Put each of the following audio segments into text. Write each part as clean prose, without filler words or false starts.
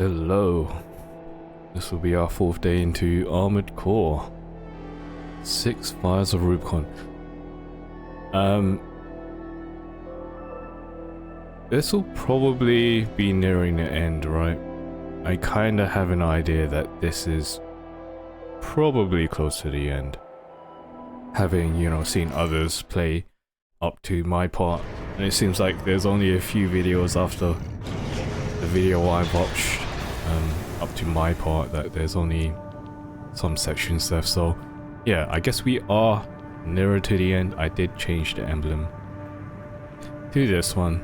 Hello. This will be our 4th day into Armored Core. 6 Fires of Rubicon. This will probably be nearing the end, right? I kinda have an idea that this is probably close to the end. Having, seen others play up to my part, and it seems like there's only a few videos after the video I watched up to my part that there's only some sections left. So yeah, I guess we are nearer to the end. I did change the emblem to this one.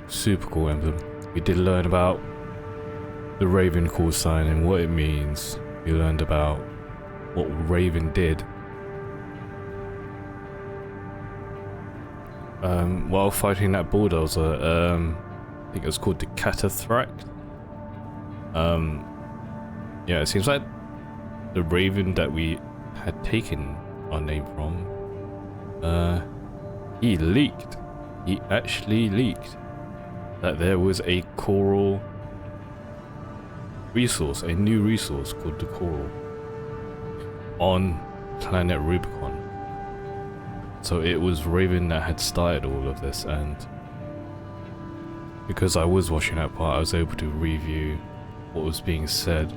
Super cool emblem. We did learn about the Raven call sign and what it means. We learned about what Raven did while fighting that bulldozer. I think it was called the Catathract. Yeah, it seems like the Raven that we had taken our name from, he leaked. He actually leaked that there was a coral resource, a new resource called the coral, on planet Rubicon. So it was Raven that had started all of this, and because I was watching that part, I was able to review what was being said,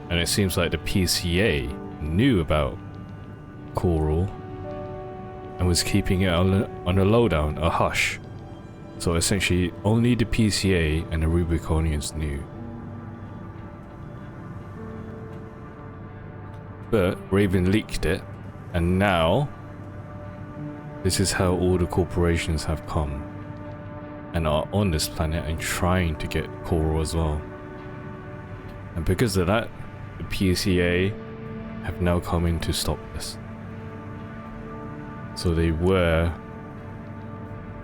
and it seems like the PCA knew about coral and was keeping it on a lowdown, a hush. So essentially only the PCA and the Rubiconians knew. But Raven leaked it, and now this is how all the corporations have come and are on this planet and trying to get coral as well. And because of that, the PCA have now come in to stop this. So they were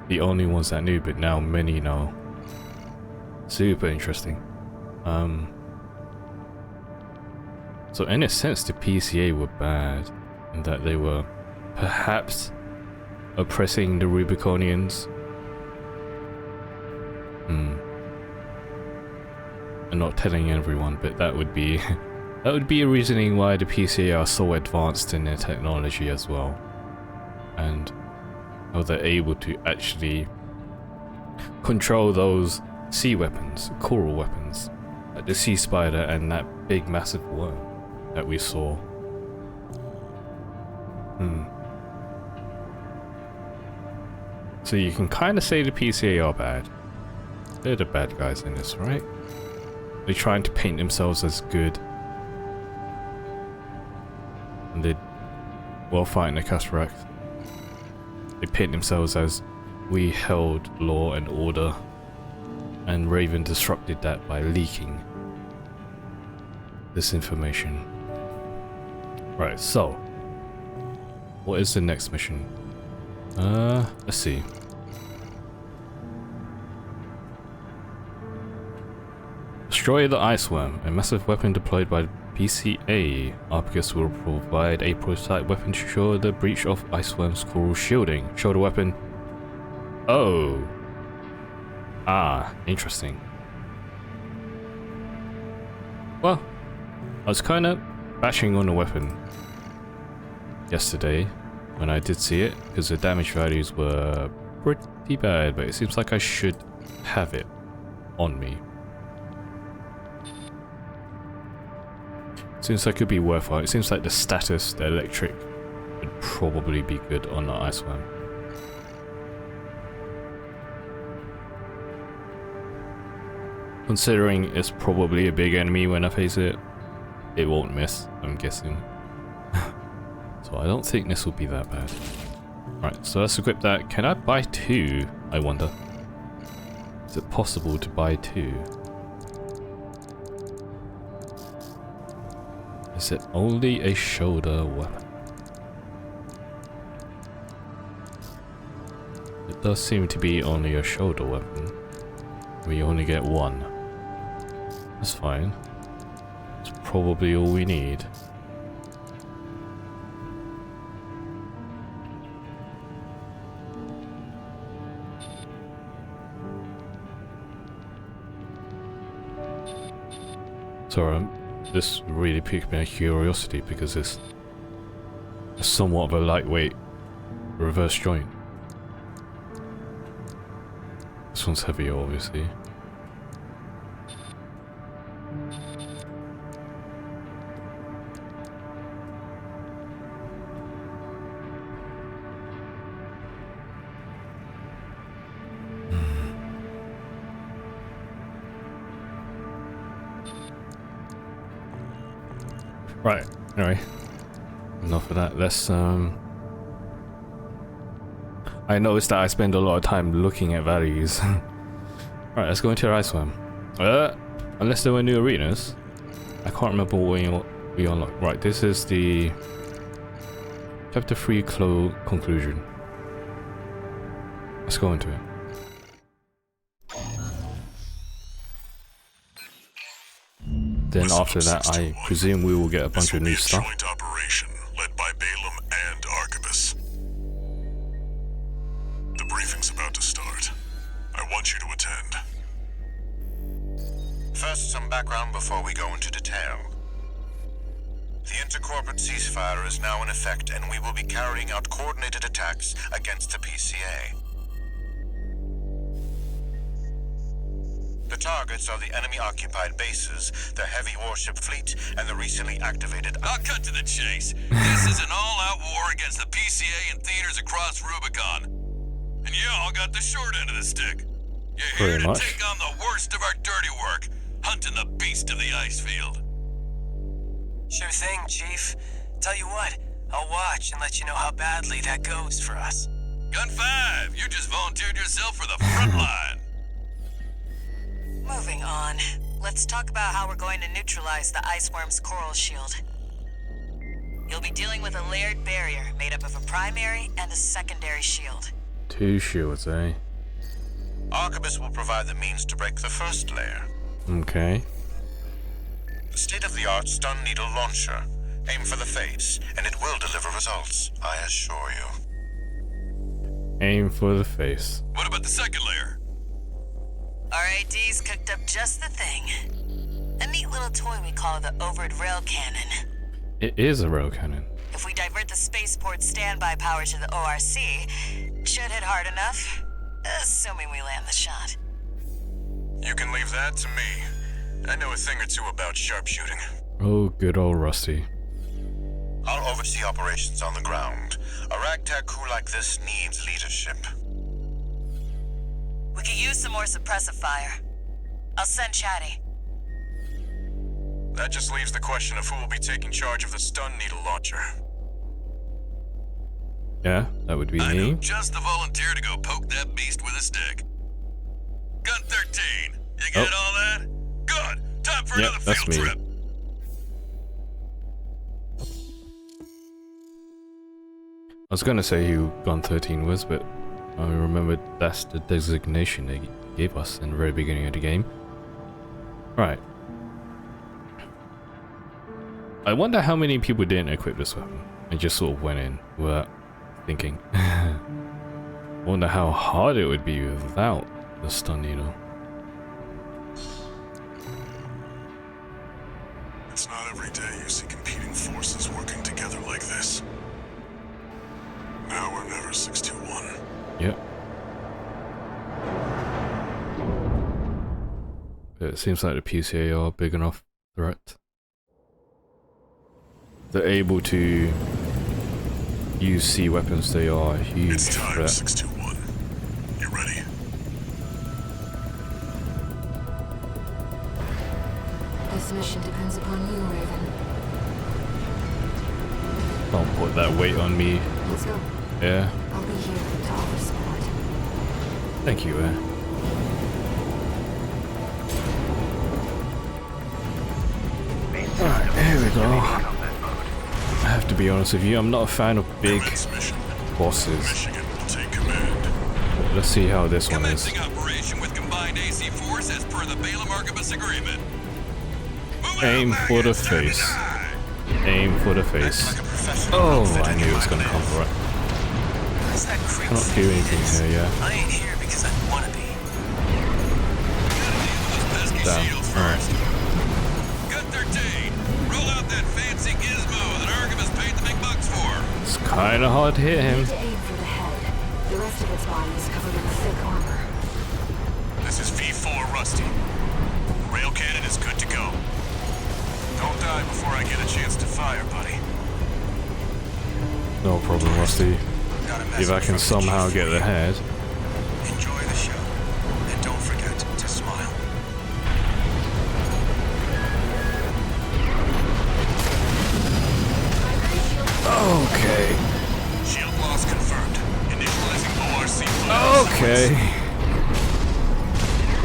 the only ones that knew, but now many know. Super interesting. So in a sense, the PCA were bad in that they were perhaps oppressing the Rubiconians. And not telling everyone, but that would be a reasoning why the PCA are so advanced in their technology as well, and how they're able to actually control those sea weapons, coral weapons, like the sea spider and that big massive worm that we saw. So you can kind of say the PCA are bad. They're the bad guys in this, right? They're trying to paint themselves as good, and they, while fighting the Cataract, they paint themselves as we held law and order, and Raven disrupted that by leaking this information. Right, so what is the next mission? Let's see. Destroy the ice worm, a massive weapon deployed by the PCA. Arpicus will provide a prototype weapon to show the breach of ice worm's coral shielding. Show the weapon. Oh. Ah, interesting. Well, I was kind of bashing on the weapon yesterday when I did see it, because the damage values were pretty bad, but it seems like I should have it on me. Seems like it could be worthwhile. It seems like the status, the electric, would probably be good on the ice worm. Considering it's probably a big enemy when I face it, it won't miss, I'm guessing. So I don't think this will be that bad. Right, so let's equip that. Can I buy 2, I wonder? Is it possible to buy 2? Is it only a shoulder weapon? It does seem to be only a shoulder weapon. We only get 1. That's fine. It's probably all we need. Sorry, this really piqued my curiosity because it's somewhat of a lightweight reverse joint. This one's heavier, obviously. Right, anyway, enough of that. Let's I noticed that I spend a lot of time looking at values. Right, let's go into our ice swim. Unless there were new arenas. I can't remember what we unlocked. Right, this is the Chapter 3 conclusion. Let's go into it. Then after that, I presume we will get a bunch of new stuff. Joint operation led by Balaam and Archibus. The briefing's about to start. I want you to attend. First, some background before we go into detail. The intercorporate ceasefire is now in effect, and we will be carrying out coordinated attacks against the PCA. The targets are the enemy-occupied bases, the heavy warship fleet, and the recently activated... I'll cut to the chase. This is an all-out war against the PCA and theaters across Rubicon. And y'all got the short end of the stick. You're here to take on the worst of our dirty work, hunting the beast of the ice field. Sure thing, Chief. Tell you what, I'll watch and let you know how badly that goes for us. Gun 5, you just volunteered yourself for the front line. Moving on. Let's talk about how we're going to neutralize the iceworm's coral shield. You'll be dealing with a layered barrier made up of a primary and a secondary shield. 2 shields, eh? Archibus will provide the means to break the first layer. Okay. The state-of-the-art stun needle launcher. Aim for the face, and it will deliver results, I assure you. Aim for the face. What about the second layer? RAD's cooked up just the thing. A neat little toy we call the Overed Rail Cannon. It is a rail cannon. If we divert the spaceport standby power to the ORC, should hit hard enough, assuming we land the shot. You can leave that to me. I know a thing or two about sharpshooting. Oh, good old Rusty. I'll oversee operations on the ground. A ragtag crew like this needs leadership. We could use some more suppressive fire. I'll send Chatty. That just leaves the question of who will be taking charge of the stun needle launcher. Yeah, that would be I me. know just the volunteer to go poke that beast with a stick. Gun 13, you get all that? Good. Time for another that's field me. trip. I was gonna say who Gun 13 was, but I remembered that's the designation they gave us in the very beginning of the game. Right. I wonder how many people didn't equip this weapon and just sort of went in without thinking. Wonder how hard it would be without the stun needle. It's not every day you see competing forces working together like this. Now or never, 621. Yep. It seems like the PCA are a big enough threat. They're able to use sea weapons, they are a huge It's time, threat. 621. You ready? This mission depends upon you, Raven. Don't put that weight on me. Let's go. Yeah. I'll be here to offer support. Thank you, Alright, here we go. I have to be honest with you, I'm not a fan of big Commence mission. bosses. Michigan will take command. Let's see how this one is. Commencing operation with combined AC force as per the Balaam Archibus agreement. Moving Aim out, for the it's time to face. die. Aim for the face. Like a professional Oh, outfit I in knew it was my gonna come life. for it. What's that creep Cannot thing do of anything his? here, yeah. I ain't here because I wanna be. Gotta deal with those pesky Damn. shields Alright. first. Gun hard to hit You him. need to aim for the head. The rest of its body is covered in thick armor. This is V4 Rusty. The rail cannon is good to go. Don't die before I get a chance to fire, buddy. No problem, Rusty. Got a If message I can from the somehow chief get for the you. head. Enjoy the show. And don't forget to smile. Okay. Shield loss confirmed. Initializing ORC. Okay.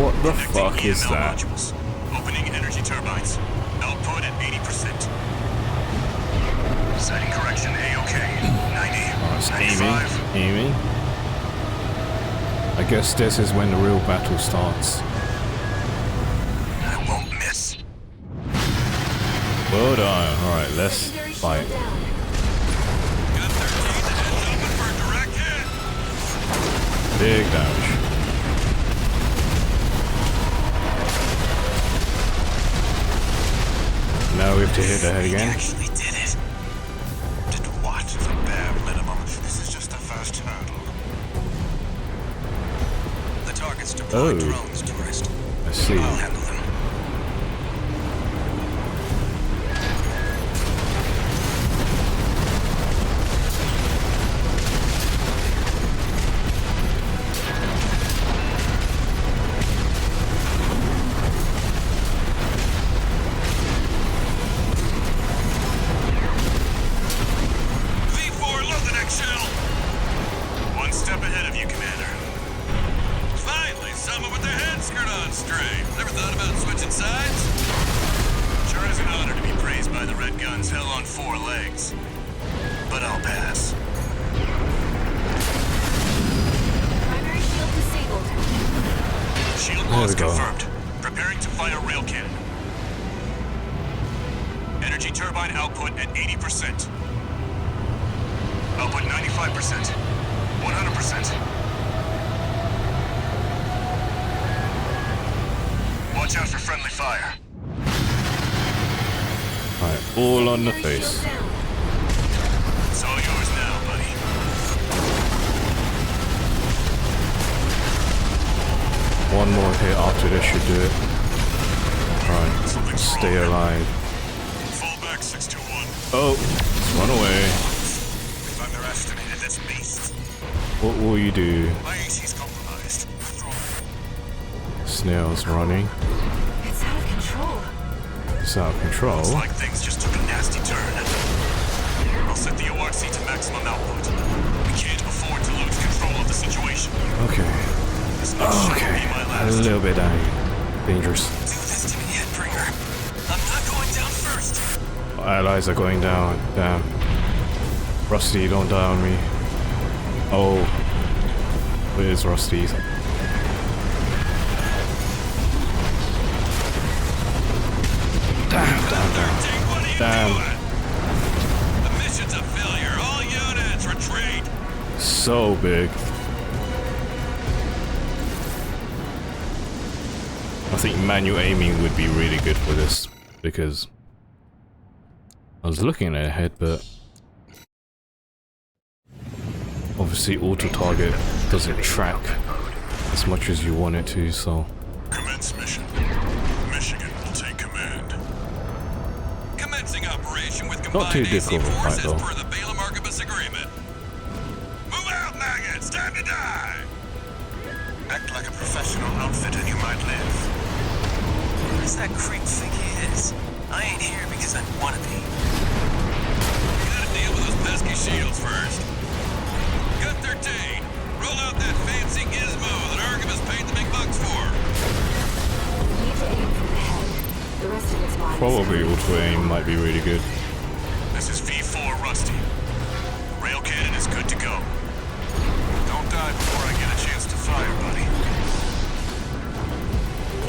What the Connecting fuck is EML that? modules. Opening energy turbines. Output at 80%. Setting correction A-OK. 90. Oh, it's 95. aiming. I guess this is when the real battle starts. I won't miss. Well done. Alright, let's fight. Got 13, the head's open for a direct hit. Big damage. Now we have to hit the head again. Actually did it. Did what? The bare minimum. This is just the first hurdle. The target's deployed drones, tourist. I see. I'll handle them. V4, load the next shell. One step ahead of you, Commander. Finally, someone with their head skirt on straight. Never thought about switching sides? Sure is an honor to be praised by the Red Guns hell on four legs. But I'll pass. Primary shield disabled. Shield There loss we go. confirmed. Preparing to fire rail cannon. Energy turbine output at 80%. Output 95%. 100%. Watch out for friendly fire. Alright, all on the Primary face. shield down. It's all yours now, buddy. One more hit after this should do it. Alright, Something's stay wrong. alive. Fall back 621. Oh, let's run away. We've underestimated this beast. What will you do? My AC's compromised. Snail's running. It's out of control. It's out of control. Looks like things just took a nasty turn. I'll set the ORC to maximum output. We can't afford to lose control of the situation. Okay. This next shot will Okay. be my A last. little bit dangerous. Do this to me, Headbringer. I'm not going down first. Allies are going down. Damn. Rusty, don't die on me. Oh. Where's Rusty? Damn. Take what are you Damn. doing? The mission's a failure. All units retreat. So big. I think manual aiming would be really good for this because I was looking ahead, but obviously auto target doesn't track as much as you want it to, so Commence mission. Michigan will take command. Commencing operation with Not too combined AC difficult to force fight, as though. per the Balaam Archibus agreement. Move out, maggots! Time to die! Act like a professional outfit and you might live. Who does that creep think he is? I ain't here because I want to be. You gotta deal with those pesky shields first. Gun 13, roll out that fancy gizmo that Archibus paid the big bucks for. You need to aim for the head. The rest of its body. is probably covered in auto thick aim armor. might be really good. This is V4 Rusty. Rail cannon is good to go. Don't die before I get a chance to fire, buddy.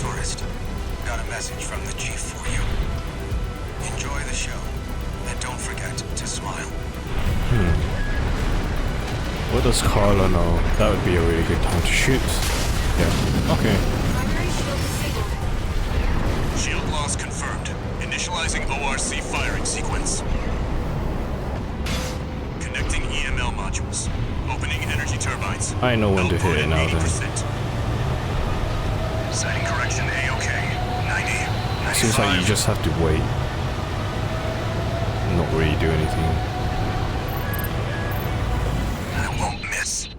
Tourist, got a message from the chief for you. Enjoy the show, and don't forget to smile. What does Carla know? That would be a really good time to shoot. Yeah. Okay. Primary shield disabled. Shield loss confirmed. Initializing ORC firing sequence. Connecting EML modules. Opening energy turbines. I know when to hit it now then. 80%. Sighting correction A-OK. 90. Seems like you just have to wait. Not really do anything. I won't miss.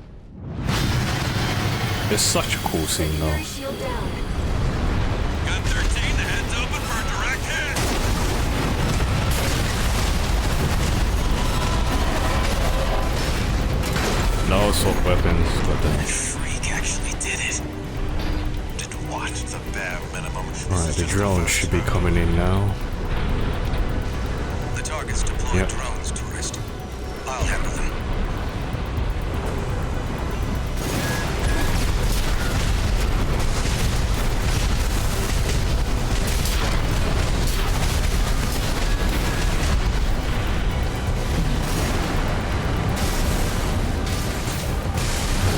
It's such a cool scene though. Secondary shield down. Gun 13, the head's open for a direct hit. No assault weapons, got That them. freak actually did it. Did what? The bare minimum. Alright, the drones should be coming in now. The target's deployed Yep. drones, tourist. I'll handle them.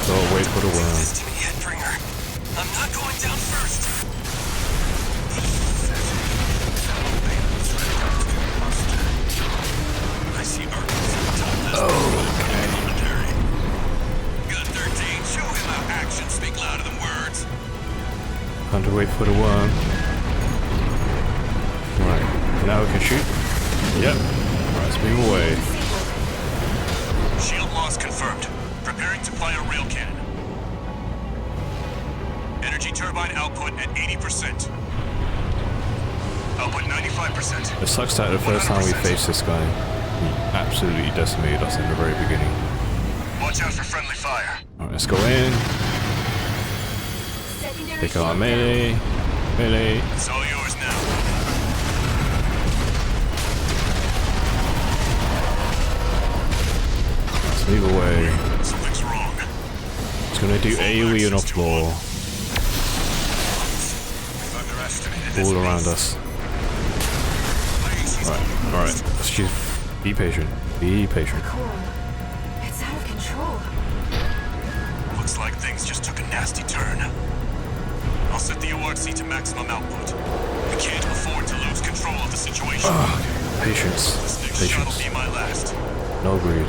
So wait for the worm. This to me, Headbringer. I'm not going down first. I see Arcus at the top left. Okay. Gun 13, show him how actions speak louder than words. Time to wait for the worm. Right, now we can shoot. Yep. Alright, let's move away. Shield loss confirmed. Preparing to fire rail cannon. Energy turbine output at 80%. Output 95%. It sucks that the first time we 100%. faced this guy, he absolutely decimated us in the very beginning. Watch out for friendly fire. Alright, let's go in. Secondary Take shield out down. melee. Melee. It's all yours now. Let's move away. Something's wrong. It's gonna do AoE on the floor. We've underestimated this All around beast. us. Alright, let's just be patient. Be patient. Cool. It's out of control. Looks like things just took a nasty turn. I'll set the ORC to maximum output. We can't afford to lose control of the situation. Patience. This next shot will Patience. be my last. No greed.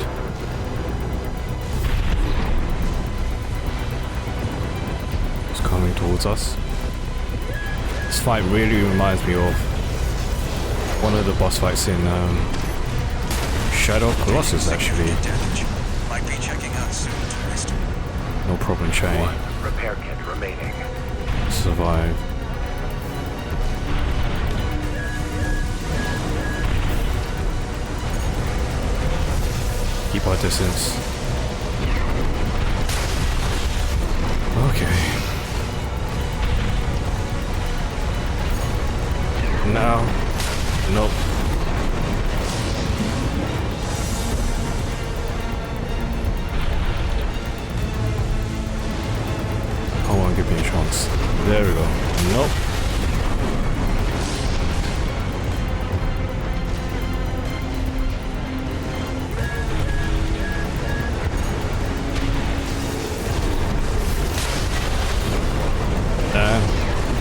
It's coming towards us. This fight really reminds me of one of the boss fights in Shadow of Colossus, actually. Damage. Might be checking out soon, tourist. No problem, Chain. Repair kit remaining. Survive. Keep our distance. Okay. Now. Nope. Come on, give me a chance. There we go. Nope.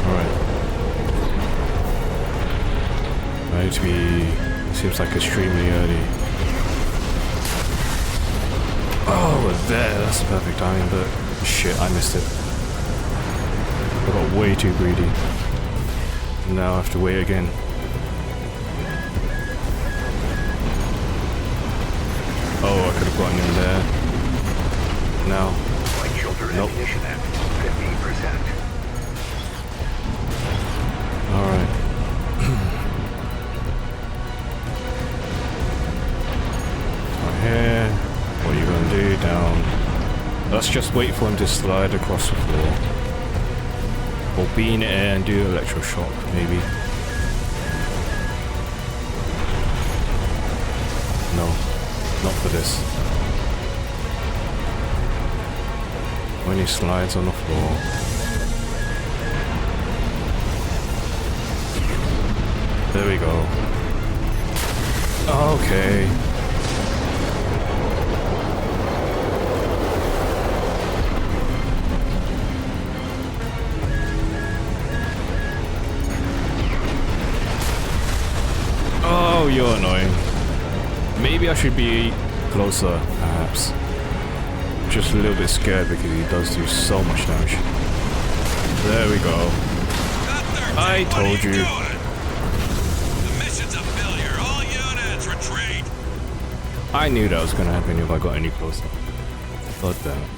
Alright. I need to be... Seems like extremely early. Oh, we're there. That's the perfect timing, but... Shit, I missed it. I got way too greedy. Now I have to wait again. Oh, I could have gotten in there. Now. Flight shoulder Nope. ammunition at 15%. Alright. Right here. What are you gonna do? Down. Let's just wait for him to slide across the floor. Or be in the air and do electroshock, maybe. No. Not for this. When he slides on the floor. There we go. Okay. Oh, you're annoying. Maybe I should be closer, perhaps. Just a little bit scared because he does do so much damage. There we go. I told you. The mission's a failure. All units retreat. I knew that was gonna happen if I got any closer. God damn it.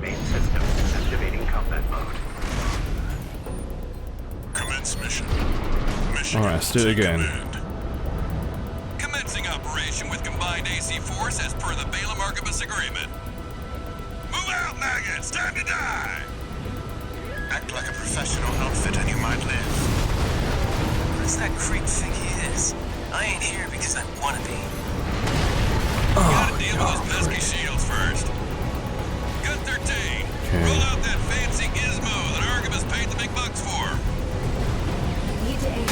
Main systems activating combat mode. Commence mission. Alright, let's do it again. Command. Commencing operation with combined AC force as per the Balaam Archibus agreement. Move out, maggots! Time to die! Act like a professional outfit and you might live. What's that creep think he is? I ain't here because I want to be. Gotta deal with those pesky shields first. Gun 13. Roll out that fancy gizmo that Archibus paid the big bucks for. Need to aim.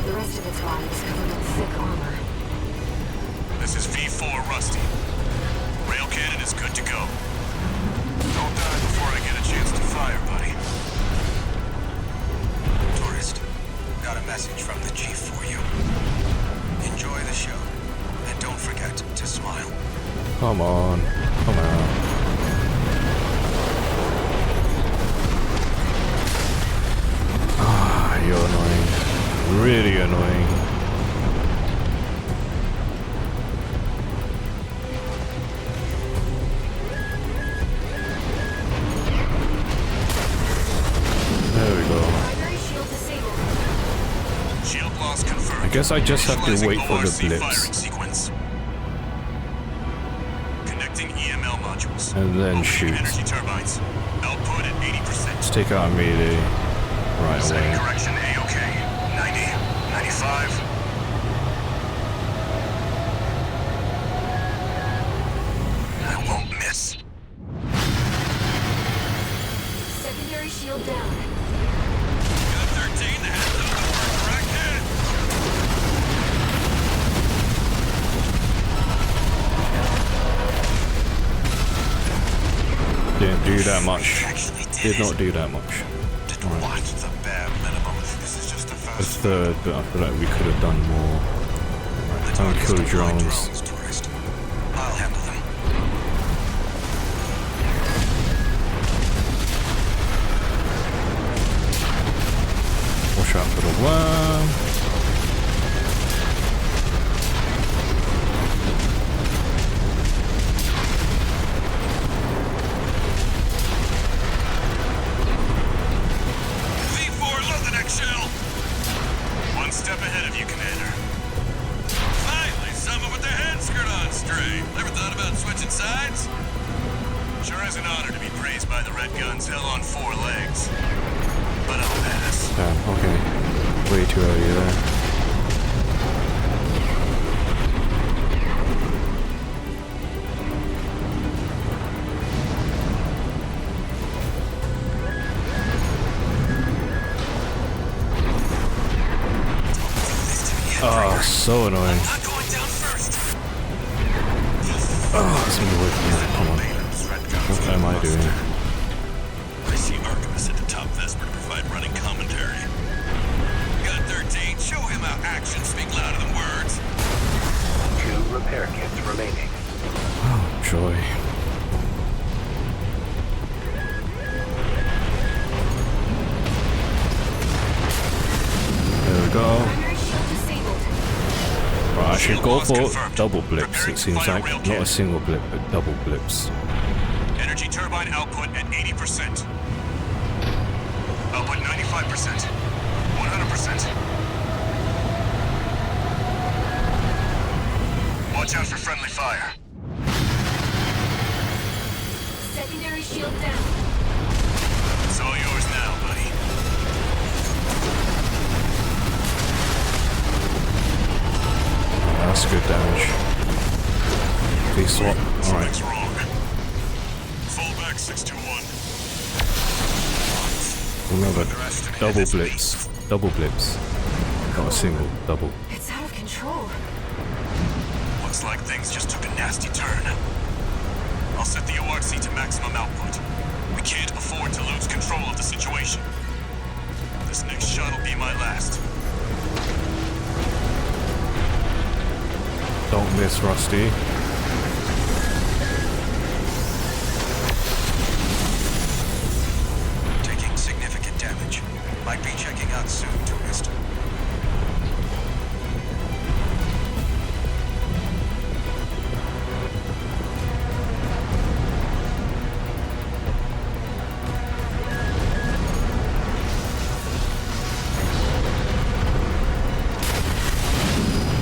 The rest of its body is covered in thick armor. This is V4 Rusty. Rail cannon is good to go. Don't die before I get a chance to fire, buddy. Tourist, got a message from the chief for you. Enjoy the show, and don't forget to smile. Come on. Come on. Ah, you're annoying. Really annoying. There we go. Primary shield disabled. Shield loss confirmed. I guess I just have to Initializing wait for the ORC blips. firing sequence. Connecting EML modules. And then Opening shoot. energy turbines. Output at 80%. Let's take out melee right Setting away. correction A-OK. 90, 95. I won't miss. Secondary shield down. Gun 13, the head's on the first rack hit. Didn't do that much. Actually Did not do that much. Did what? The bare minimum. This is just the A first. third, but I feel like we could have done more. Right, time to kill the drones. Tourist. I'll handle them. Watch out for the worm. V4, load the next shell. One step ahead of you, Commander. Finally, someone with their head skirt on straight. Never thought about switching sides? Sure is an honor to be praised by the Red Guns hell on 4 legs. But I'll pass. Damn, okay. Way too early there. Oh, so annoying. Not going down first. Oh, let's move away from that. Come on. What am I doing? I see Archibus at the top Vesper to provide running commentary. Gun 13, show him how actions speak louder than words. 2 repair kits remaining. Oh, joy. There we go. Primary shield disabled. Right, I should go Shield loss for confirmed. double blips, Preparing it to seems fire like. rail Not a cannon. single blip, but double blips. Energy turbine output at 80%. Output 95%. 100%. Watch out for friendly fire. Secondary shield down. It's all yours now, buddy. That's good damage. Big swap. Alright. Something's wrong. Fallback 621. Remember, double blips. Double blips. Not a single, double. It's out of control. Looks like things just took a nasty turn. I'll set the ORC to maximum output. We We can't afford to lose control of the situation. This next shot will be my last. Don't miss, Rusty. Taking significant damage. Might be checking out soon, tourist.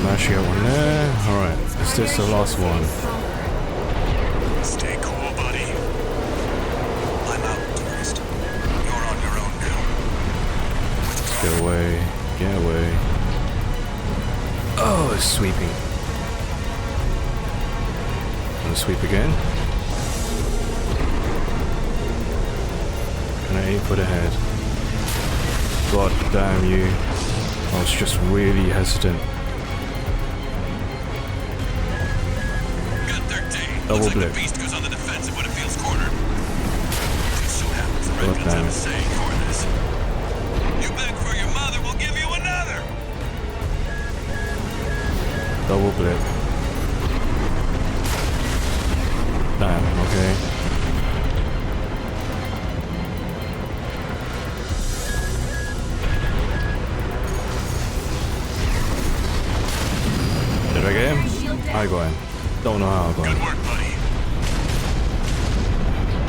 Mash get one there. Alright, is this the last one? Stay cool, buddy. I'm out, tourist. You're on your own now. Get away. Get away. Oh, it's sweeping. Gonna sweep again. Can I aim for the head? God damn you. I was just really hesitant. Got 13. Double Looks like blip. the beast goes on the defensive when it feels cornered. Just so happens God Redcoats damn have a it. saying for this. You beg for your mother, we'll give you another. Double blip. Damn, okay. Did I get him? I got him. Don't know how I got Good him. work, buddy.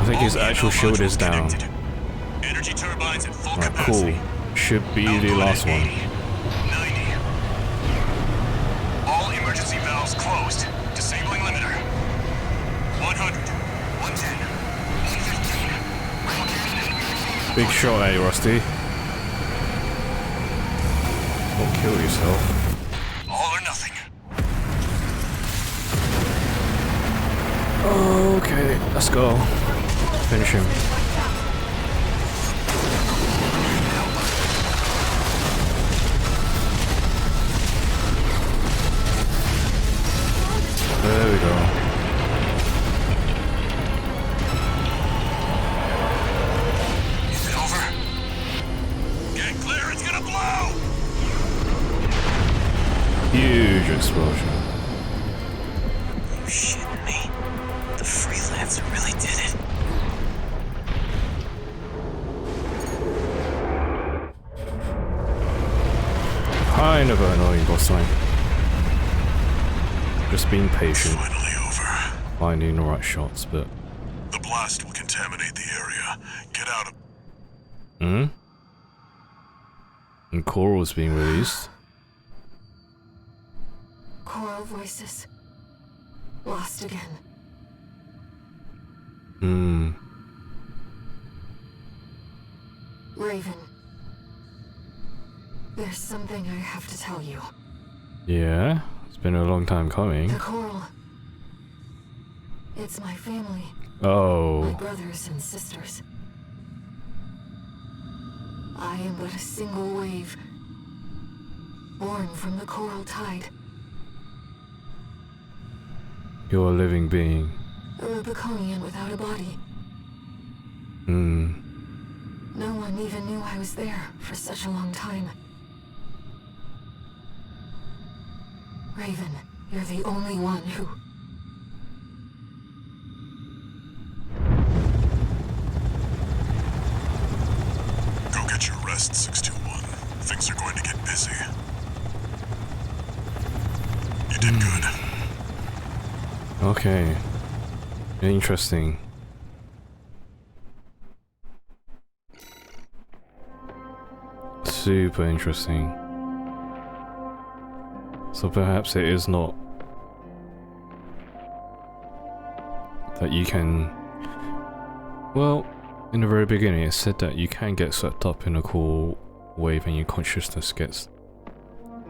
I think his All actual EMO shield is modules down. connected. Energy turbines at full Alright, capacity. cool. Should be the Output last at one. 80, 90. All emergency valves closed. Disabling limiter. 100. 110. 115. Big shot, eh, Rusty? Don't kill yourself. All or nothing. Okay, let's go. Finish him. There we go. Is it over? Get clear, it's gonna blow! Huge explosion. You shitting me? The freelancer really did it. Kind of an annoying boss fight. Just being patient, Finally over. finding the right shots, but... The blast will contaminate the area. Get out of... Hmm? And Coral's being released. Choral voices. Lost again. Hmm. Raven. There's something I have to tell you. Yeah, it's been a long time coming. The coral. It's my family. My Oh. brothers and sisters. I am but a single wave. Born from the coral tide. You're a living being. A Rubiconian without a body. Hmm. No one even knew I was there for such a long time. Raven, you're the only one who... Go get your rest, 621. Things are going to get busy. You did good. Okay. Interesting. Super interesting. So perhaps it is not that you can... Well, in the very beginning it said that you can get swept up in a cool wave and your consciousness gets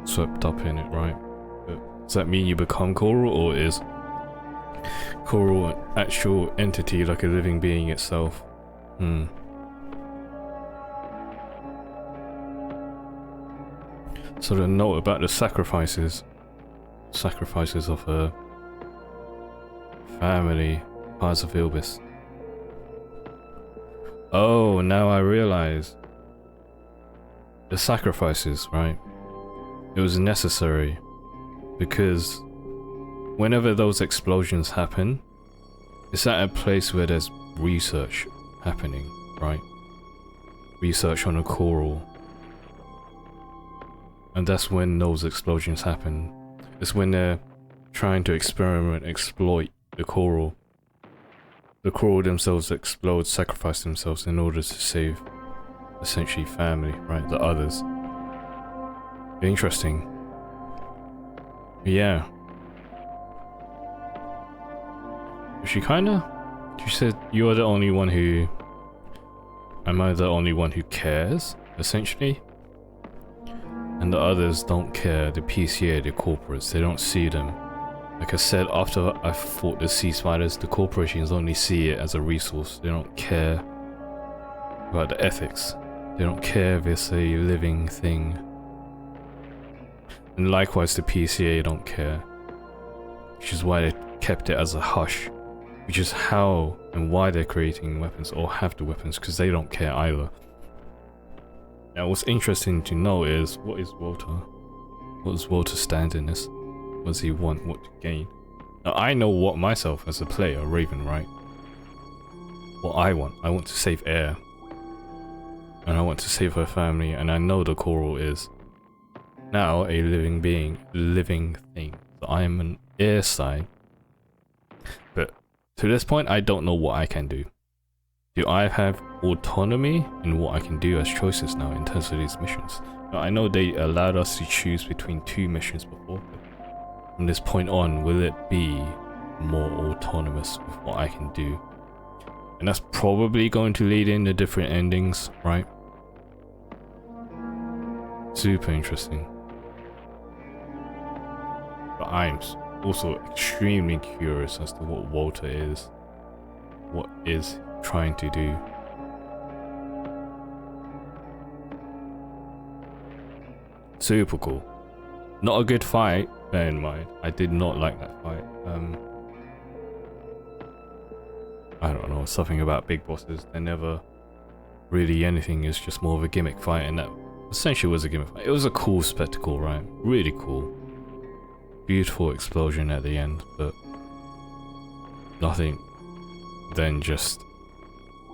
swept up in it, right? But does that mean you become Coral, or is Coral an actual entity like a living being itself? Hmm. So the note about the sacrifices of her family, Pies of Ilbis. Oh, now I realize. The sacrifices, right? It was necessary because whenever those explosions happen, it's at a place where there's research happening, right? Research on a coral. And that's when those explosions happen. It's when they're trying to exploit the coral. The coral themselves explode, sacrifice themselves in order to save, essentially, family, right? The others. Interesting. Yeah. She kinda... She said, you're the only one who... Am I the only one who cares, essentially? And the others don't care, the PCA, the corporates, they don't see them. Like I said, after I fought the sea spiders, the corporations only see it as a resource. They don't care about the ethics. They don't care if it's a living thing. And likewise, the PCA don't care. Which is why they kept it as a hush. Which is how and why they're creating weapons, or have the weapons, because they don't care either. Now, what's interesting to know is, what is Walter? What does Walter stand in this? What does he want? What to gain? Now, I know what myself as a player, Raven, right? What I want to save Air. And I want to save her family, and I know the coral is now a living being, living thing. So I am an Air side. But to this point, I don't know what I can do. Do I have autonomy in what I can do as choices now in terms of these missions? Now, I know they allowed us to choose between 2 missions before. From this point on, will it be more autonomous with what I can do? And that's probably going to lead into different endings, right? Super interesting. But I'm also extremely curious as to what Walter is. What is trying to do. Super cool. Not a good fight, bear in mind. I did not like that fight. I don't know, something about big bosses. They're never really anything. It's just more of a gimmick fight, and that essentially was a gimmick fight. It was a cool spectacle, right? Really cool. Beautiful explosion at the end, but nothing than just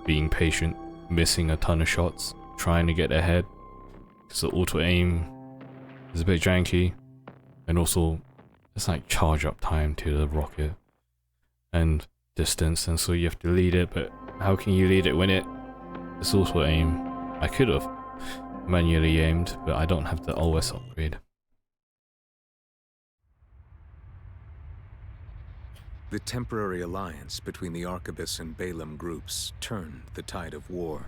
being patient, missing a ton of shots, trying to get ahead. Because the auto aim is a bit janky, and also it's like charge up time to the rocket and distance, and so you have to lead it. But how can you lead it when it's auto aim? I could have manually aimed, but I don't have the OS upgrade. The temporary alliance between the Arquebus and Balaam groups turned the tide of war,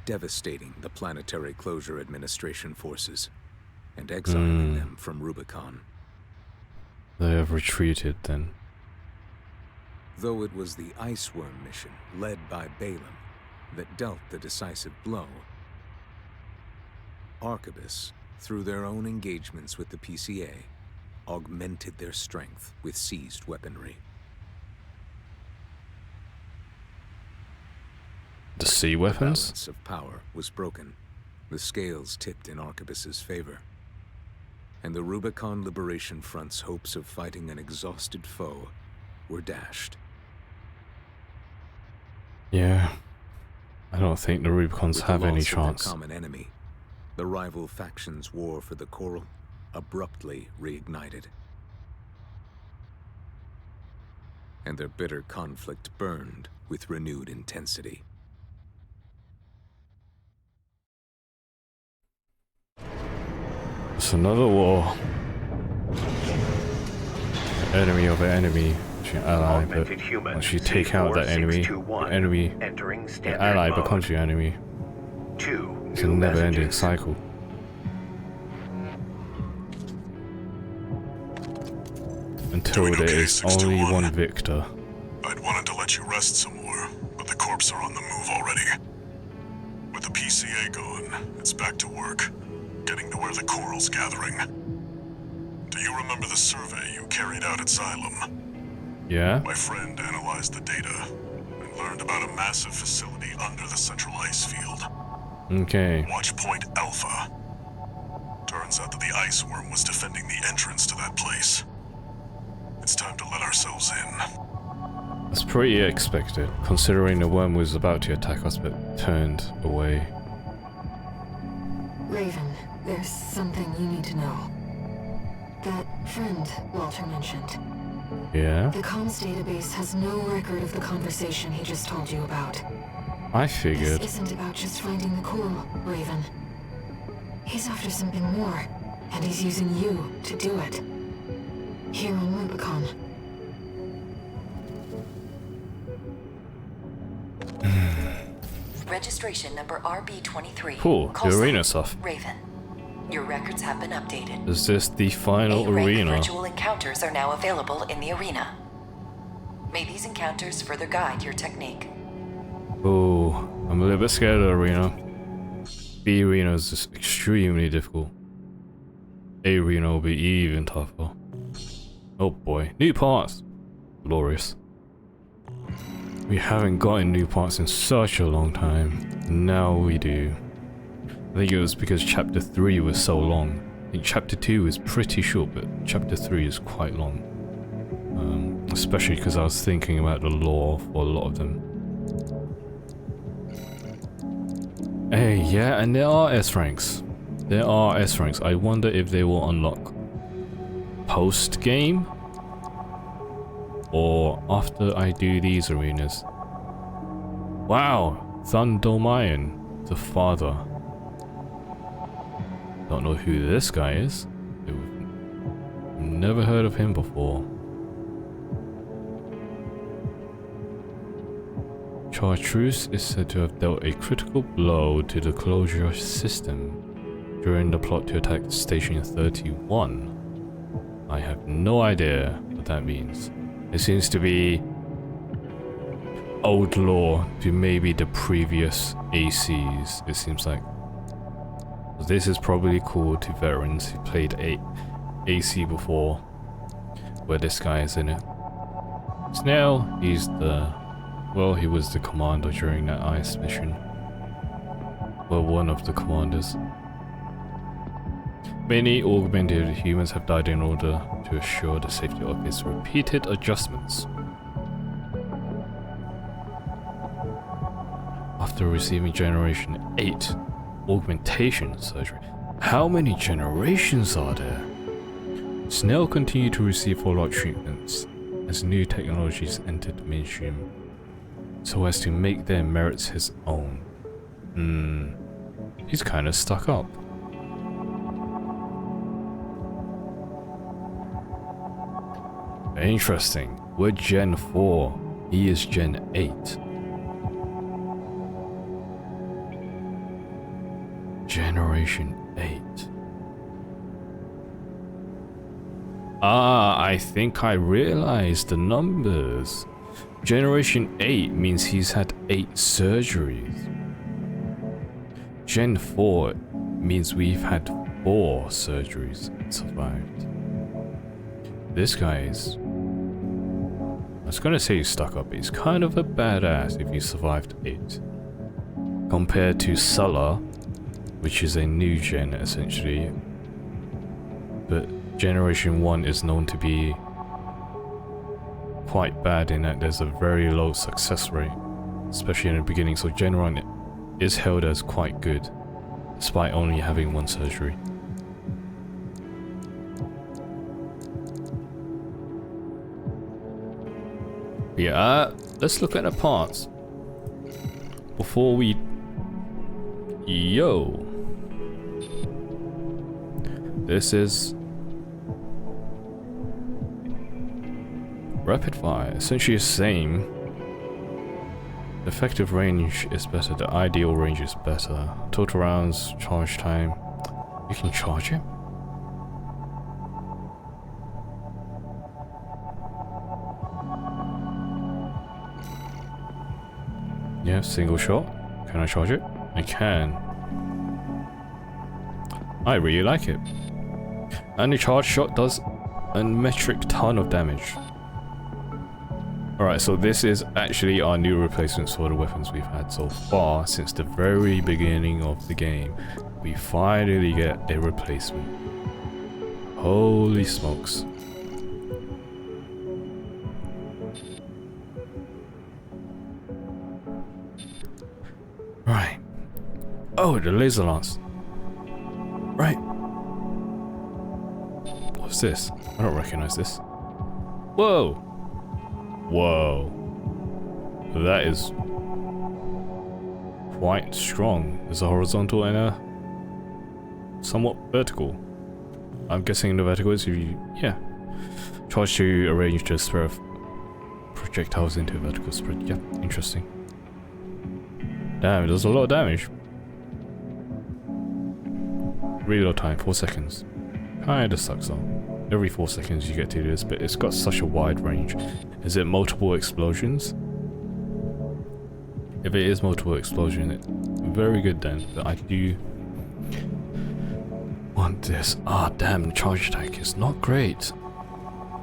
devastating the Planetary Closure Administration forces and exiling them from Rubicon. They have retreated then. Though it was the Iceworm mission led by Balaam that dealt the decisive blow, Arquebus, through their own engagements with the PCA, augmented their strength with seized weaponry. The sea weapons? The balance of power was broken. The scales tipped in Arquebus's favor. And the Rubicon Liberation Front's hopes of fighting an exhausted foe were dashed. Yeah. I don't think the Rubicons With have the any loss of their chance. common enemy, the rival factions' war for the Coral abruptly reignited. And their bitter conflict burned with renewed intensity. It's another war. Enemy of an enemy. Your ally, but once you take out that enemy, the ally becomes your enemy. It's a never-ending cycle. Until there is only one victor. I'd wanted to let you rest some more, but the corps are on the move already. With the PCA gone, it's back to work, getting to where the coral's gathering. Do you remember the survey you carried out at Xylem? Yeah? My friend analyzed the data and learned about a massive facility under the central ice field. Okay. Watch Point Alpha. Turns out that the ice worm was defending the entrance to that place. It's time to let ourselves in. That's pretty expected, considering the worm was about to attack us but turned away. Raven, there's something you need to know. That friend Walter mentioned. Yeah? The comms database has no record of the conversation he just told you about. I figured. This isn't about just finding the core, Raven. He's after something more, and he's using you to do it. Here on Rubicon. Registration number RB23. Cool, the arena stuff. Raven. Your records have been updated. Is this the final arena? Virtual encounters are now available in the arena. May these encounters further guide your technique. Oh, I'm a little bit scared of the arena. B arena is just extremely difficult. A arena will be even tougher. Oh boy, new parts. Glorious. We haven't gotten new parts in such a long time. Now we do. I think it was because chapter 3 was so long. I think chapter 2 is pretty short, but chapter 3 is quite long. Especially because I was thinking about the lore for a lot of them. Hey, yeah, and there are S ranks. There are S ranks. I wonder if they will unlock post-game or after I do these arenas. Wow, Thundomayan, the father. Don't know who this guy is. Never heard of him before. Chartreuse is said to have dealt a critical blow to the closure system during the plot to attack Station 31. I have no idea what that means. It seems to be old lore to maybe the previous ACs, it seems like. This is probably cool to veterans who played AC before, where this guy is in it. Snail, he's the... well, he was the commander during that ice mission. Well, one of the commanders. Many augmented humans have died in order to assure the safety of his repeated adjustments. After receiving Generation 8 augmentation surgery. How many generations are there? Snell continued to receive follow-up treatments as new technologies entered the mainstream, so as to make their merits his own. He's kind of stuck up. Interesting. We're Gen 4. He is Gen 8. Generation 8. Ah, I think I realized the numbers. Generation 8 means he's had 8 surgeries. Gen 4 means we've had 4 surgeries and survived. This guy is... I was gonna say he's stuck up, but he's kind of a badass if he survived 8. Compared to Sulla, which is a new gen essentially. But Generation 1 is known to be quite bad in that there's a very low success rate, especially in the beginning, so Gen 1 is held as quite good, despite only having 1 surgery. Yeah, let's look at the parts before we... Yo! This is... rapid fire, essentially the same. Effective range is better, the ideal range is better. Total rounds, charge time. You can charge him? Yeah, single shot. Can I charge it? I can. I really like it. And the charge shot does a metric ton of damage. Alright, so this is actually our new replacements for the weapons we've had so far since the very beginning of the game. We finally get a replacement. Holy smokes. Right. Oh, the laser lance. Right. What's this? I don't recognize this. Whoa. Whoa. That is quite strong. There's a horizontal and a somewhat vertical. I'm guessing the vertical is if you, yeah. Charge to arrange the spread of projectiles into a vertical spread. Yeah, interesting. Damn, it does a lot of damage. Reload time, 4 seconds. Kinda sucks though. Every 4 seconds you get to do this, but it's got such a wide range. Is it multiple explosions? If it is multiple explosion, it's very good then, but I do want this. Ah, damn, the charge attack is not great.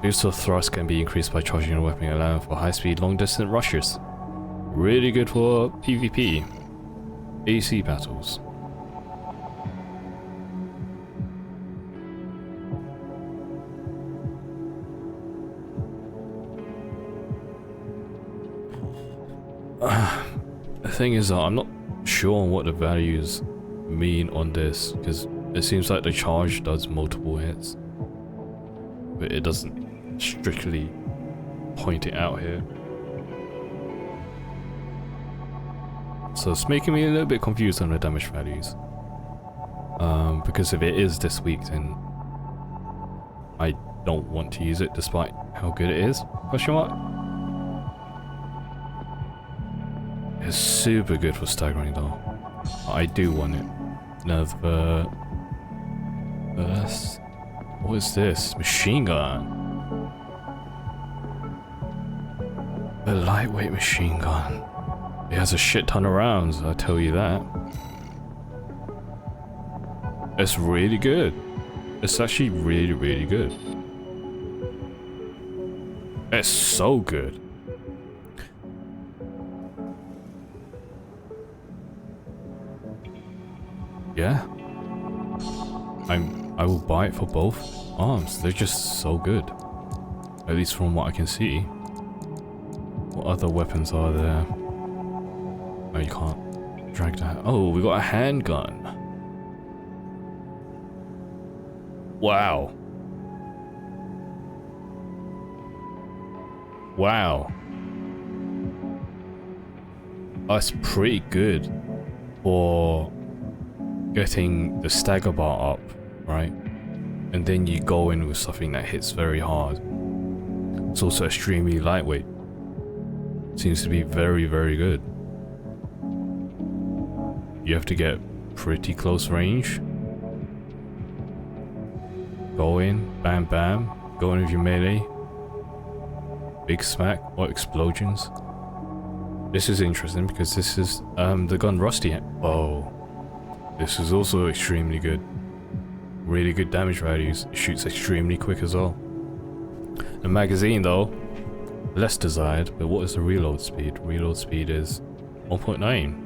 Boost of thrust can be increased by charging a weapon, allowing for high-speed, long-distance rushes. Really good for PvP, AC battles. The thing is, I'm not sure what the values mean on this, because it seems like the charge does multiple hits, but it doesn't strictly point it out here. So it's making me a little bit confused on the damage values. Because if it is this weak, then I don't want to use it despite how good it is. Question mark? It's super good for staggering though. I do want it. Now the burst. What is this? Machine gun. A lightweight machine gun. It has a shit ton of rounds, I'll tell you that. It's really good. It's actually really, really good. It's so good. Yeah. I will buy it for both arms. They're just so good. At least from what I can see. What other weapons are there? Oh, you can't drag that. Oh, we got a handgun. Wow. Wow. That's pretty good for getting the stagger bar up, right? And then you go in with something that hits very hard. It's also extremely lightweight. Seems to be very, very good. You have to get pretty close range. Go in, bam bam, go in with your melee. Big smack or explosions. This is interesting because this is the gun Rusty. Oh, this is also extremely good. Really good damage values. It shoots extremely quick as well. The magazine though, less desired, but what is the reload speed? Reload speed is 1.9.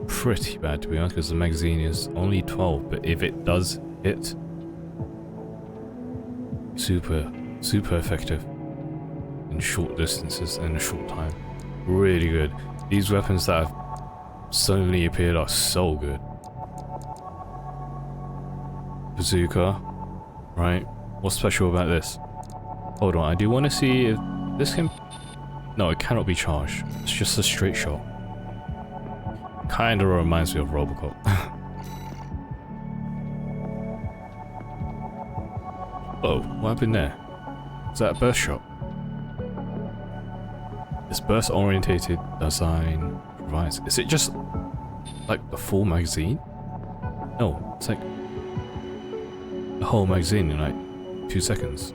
Pretty bad to be honest, because the magazine is only 12, but if it does hit, super effective in short distances and a short time. Really good. These weapons that have suddenly appeared are so good. Bazooka, right? What's special about this? Hold on, I do want to see if this can... No, it cannot be charged. It's just a straight shot. Kinda reminds me of Rubicon. Oh, what happened there? Is that a burst shot? This burst orientated design provides... Is it just like the full magazine? No, it's like the whole magazine in like 2 seconds.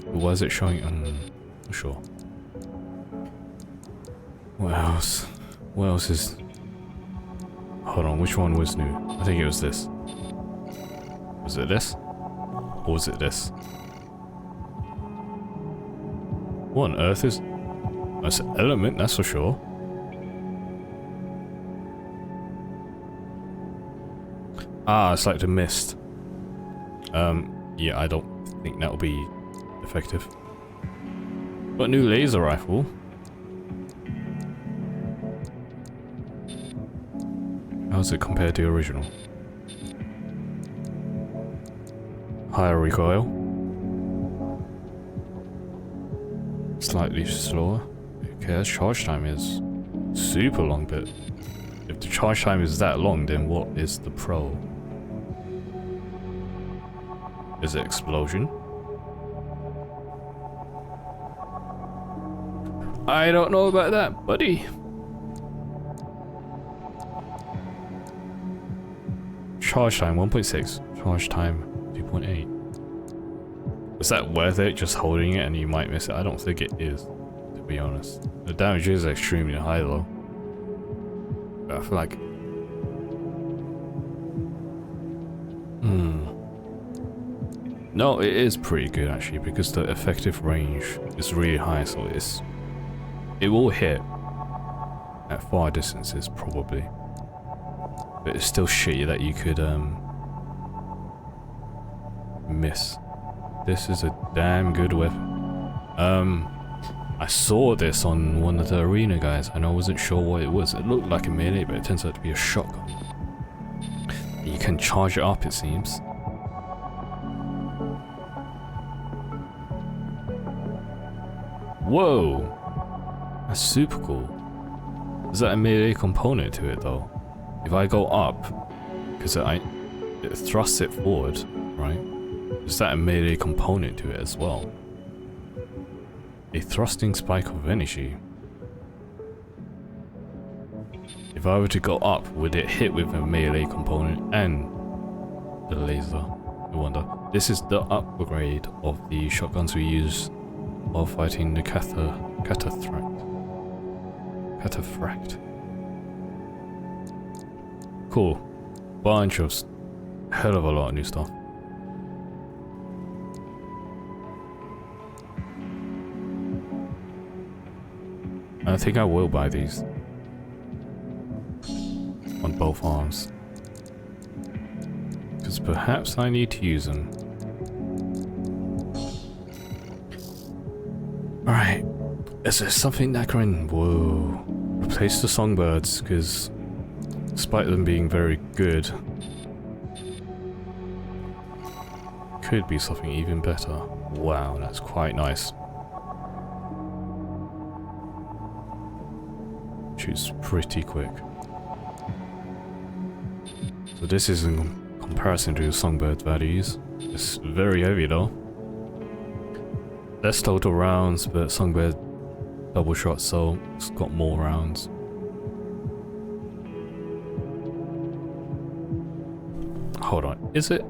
Why is it showing? I'm not sure. What else? What else is... Hold on, which one was new? I think it was this. Was it this? Or was it this? What on earth is... That's an element, that's for sure. Ah, it's like the mist. Yeah, I don't think that'll be effective. Got a new laser rifle. How's it compared to the original? Higher recoil. Slightly slower. Okay, that charge time is super long, but if the charge time is that long, then what is the pro? Is it explosion? I don't know about that, buddy. Charge time 1.6. Charge time 2.8. Is that worth it, just holding it and you might miss it? I don't think it is, to be honest. The damage is extremely high though. But I feel like... No, it is pretty good actually, because the effective range is really high, so it will hit at far distances probably. But it's still shitty that you could miss. This is a damn good weapon. I saw this on one of the arena guys and I wasn't sure what it was. It looked like a melee, but it turns out to be a shotgun. And you can charge it up, it seems. Whoa! That's super cool. Is that a melee component to it though? If I go up, because it thrusts it forward, right? Is that a melee component to it as well? A thrusting spike of energy. If I were to go up, would it hit with a melee component and the laser? I wonder. This is the upgrade of the shotguns we use while fighting the cataphract. Cool. Bunch of hell of a lot of new stuff. I think I will buy these on both arms, because perhaps I need to use them. Alright, is there something that can... Whoa. Replace the songbirds, because despite them being very good, could be something even better. Wow, that's quite nice. Shoots pretty quick. So this is in comparison to the songbird values. It's very heavy though. Less total rounds, but songbird double shot, so it's got more rounds. Hold on, is it?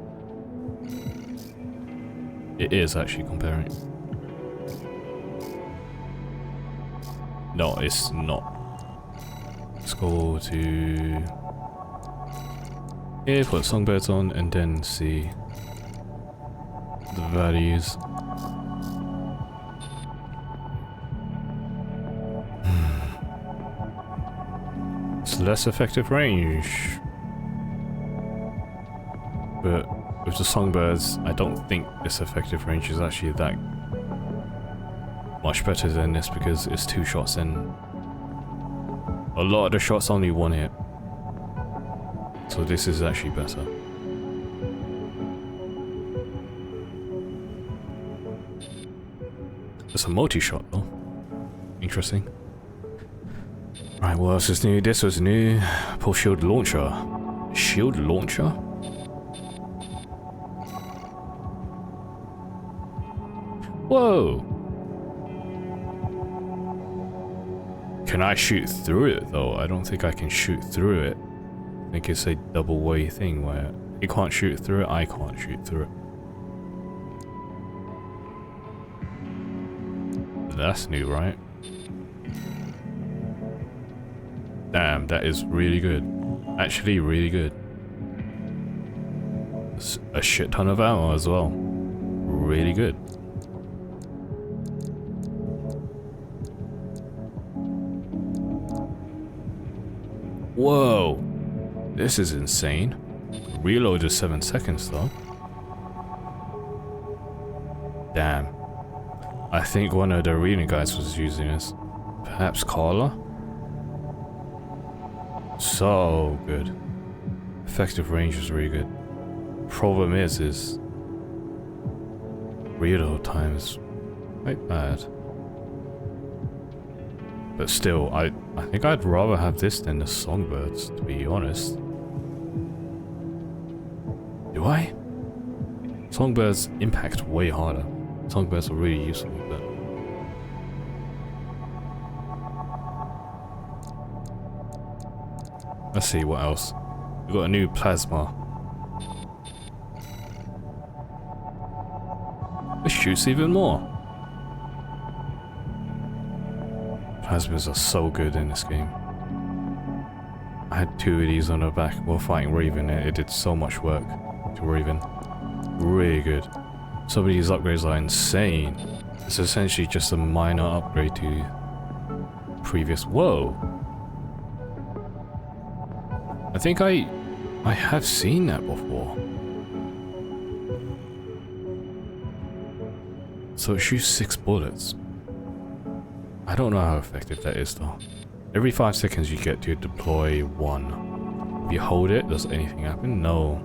It is actually comparing. No, it's not. Let's go to here, put songbirds on, and then see the values. It's less effective range, but with the songbirds, I don't think this effective range is actually that much better than this, because it's 2 shots in. A lot of the shots only 1 hit, so this is actually better. It's a multi-shot though. Interesting. Right, what else is new? This was new. Pulse shield launcher. Shield launcher? Whoa! Can I shoot through it though? I don't think I can shoot through it. I think it's a double way thing where you can't shoot through it, I can't shoot through it. That's new, right? Damn, that is really good. Actually really good. It's a shit ton of ammo as well. Really good. Whoa! This is insane. Reload is 7 seconds though. Damn. I think one of the arena guys was using this. Perhaps Carla? So good. Effective range is really good. Problem is reload time is quite bad. But still, I think I'd rather have this than the Songbirds, to be honest. Do I? Songbirds impact way harder. Songbirds are really useful, but... Let's see what else. We've got a new plasma. It shoots even more. Plasmas are so good in this game. I had 2 of these on the back while fighting Raven. It did so much work to Raven. Really good. Some of these upgrades are insane. It's essentially just a minor upgrade to previous. Whoa! I think I have seen that before. So it shoots 6 bullets. I don't know how effective that is though. Every 5 seconds you get to deploy 1. If you hold it, does anything happen? No.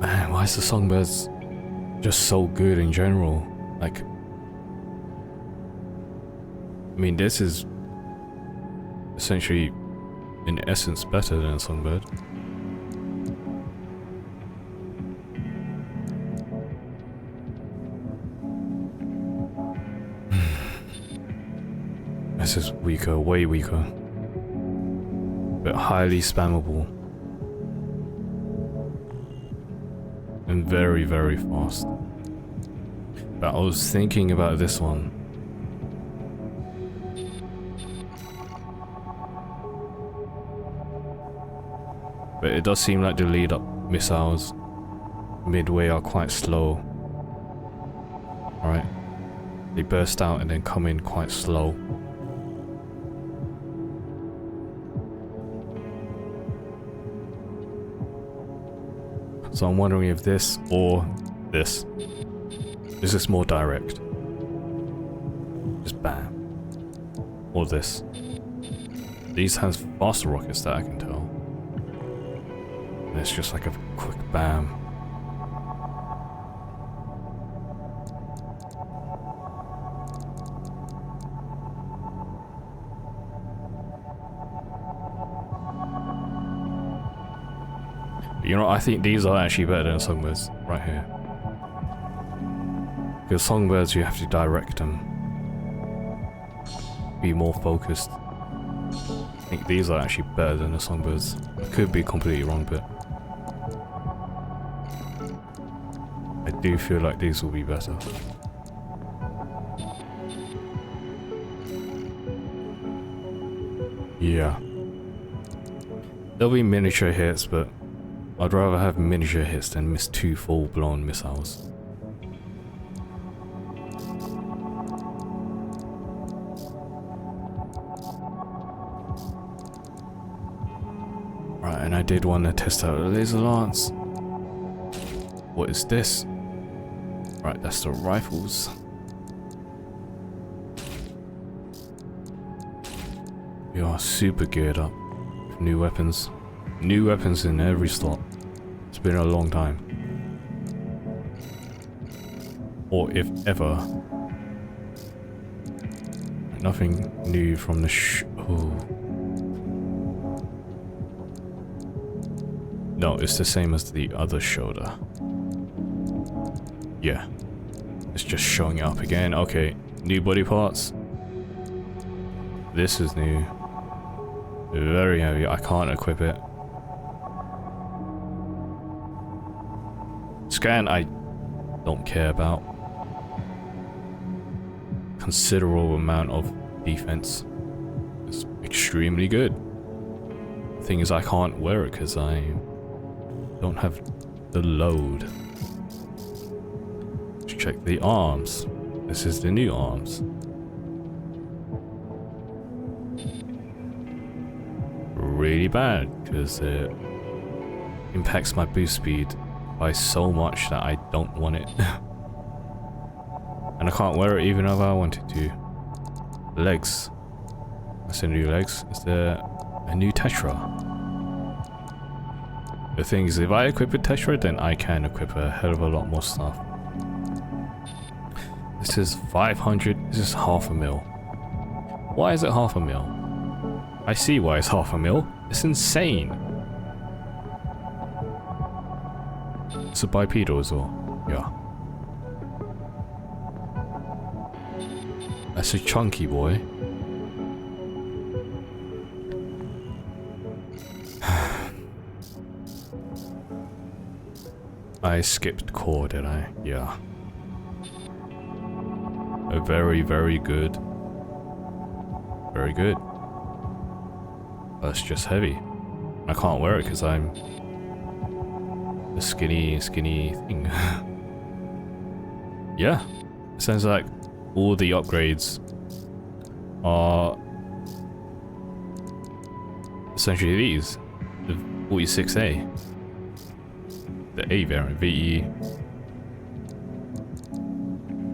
Man, why is the Songbirds just so good in general? Like, I mean, this is essentially, in essence, better than a Songbird. This is weaker, way weaker. But highly spammable. And very, very fast. But I was thinking about this one. But it does seem like the lead up missiles midway are quite slow. Alright. They burst out and then come in quite slow. So I'm wondering if this or this is this more direct. Just bam. Or this. These has faster rockets that I can tell. And it's just like a quick bam. You know, I think these are actually better than Songbirds right here. Because Songbirds, you have to direct them. Be more focused. I think these are actually better than the Songbirds. I could be completely wrong, but I do feel like these will be better. Yeah. There'll be miniature hits, but I'd rather have miniature hits than miss 2 full-blown missiles. Right, and I did want to test out the laser lance. What is this? Right, that's the rifles. We are super geared up with new weapons. New weapons in every slot. It's been a long time. Or if ever. Nothing new from the No, it's the same as the other shoulder. Yeah. It's just showing up again. Okay, new body parts. This is new. Very heavy. I can't equip it. Scan, I don't care about. Considerable amount of defense. It's extremely good. Thing is, I can't wear it because I don't have the load. Let's check the arms. This is the new arms. Really bad, because it impacts my boost speed by so much that I don't want it. And I can't wear it even if I wanted to. Legs. That's the new legs. Is there a new Tetra? The thing is, if I equip a Tetra, then I can equip a hell of a lot more stuff. This is 500. This is half a mil. Why is it half a mil? I see why it's half a mil. It's insane. It's a bipedal as well. Yeah. That's a chunky boy. I skipped core, did I? Yeah. A very, very good. Very good. That's just heavy. I can't wear it because I'm a skinny thing. Yeah. It sounds like all the upgrades are essentially these. The 46A. The A variant, VE.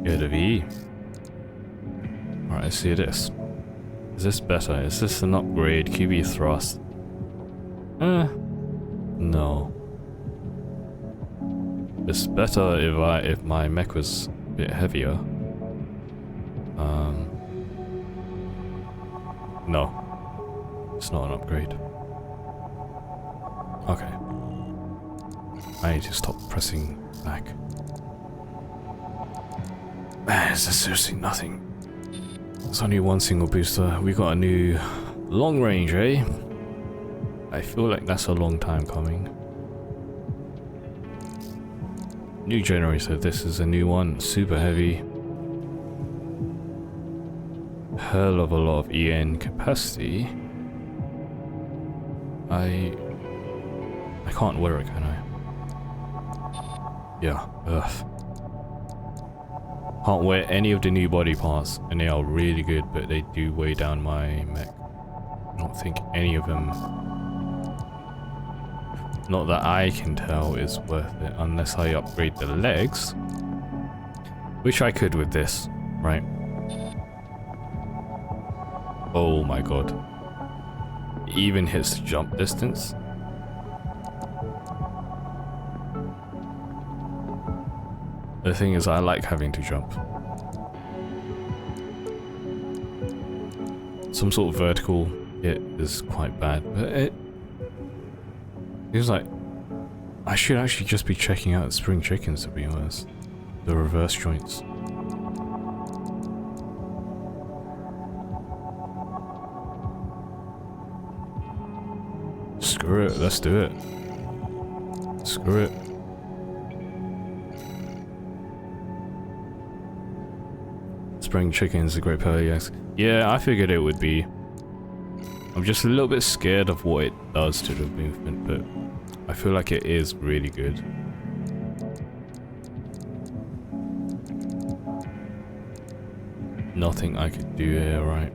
Yeah, the VE. Alright, let's see this. Is this better? Is this an upgrade? QB thrust? No. It's better if my mech was a bit heavier. No. It's not an upgrade. Okay. I need to stop pressing back. Man, is there seriously nothing? There's only one single booster. We got a new long range, eh? I feel like that's a long time coming. New generator. This is a new one. Super heavy. Hell of a lot of EN capacity. I can't wear it, can I? Yeah, ugh. Can't wear any of the new body parts, and they are really good, but they do weigh down my mech. I don't think any of them, not that I can tell, is worth it unless I upgrade the legs, which I could with this, right? Oh my god. It even hits the jump distance. The thing is, I like having to jump. Some sort of vertical hit is quite bad, but it feels like I should actually just be checking out the spring chickens, to be honest. The reverse joints. Screw it, let's do it. Screw it. Spring chickens, a great pair, yes. Yeah, I figured it would be. I'm just a little bit scared of what it does to the movement, but I feel like it is really good. Nothing I could do here, right?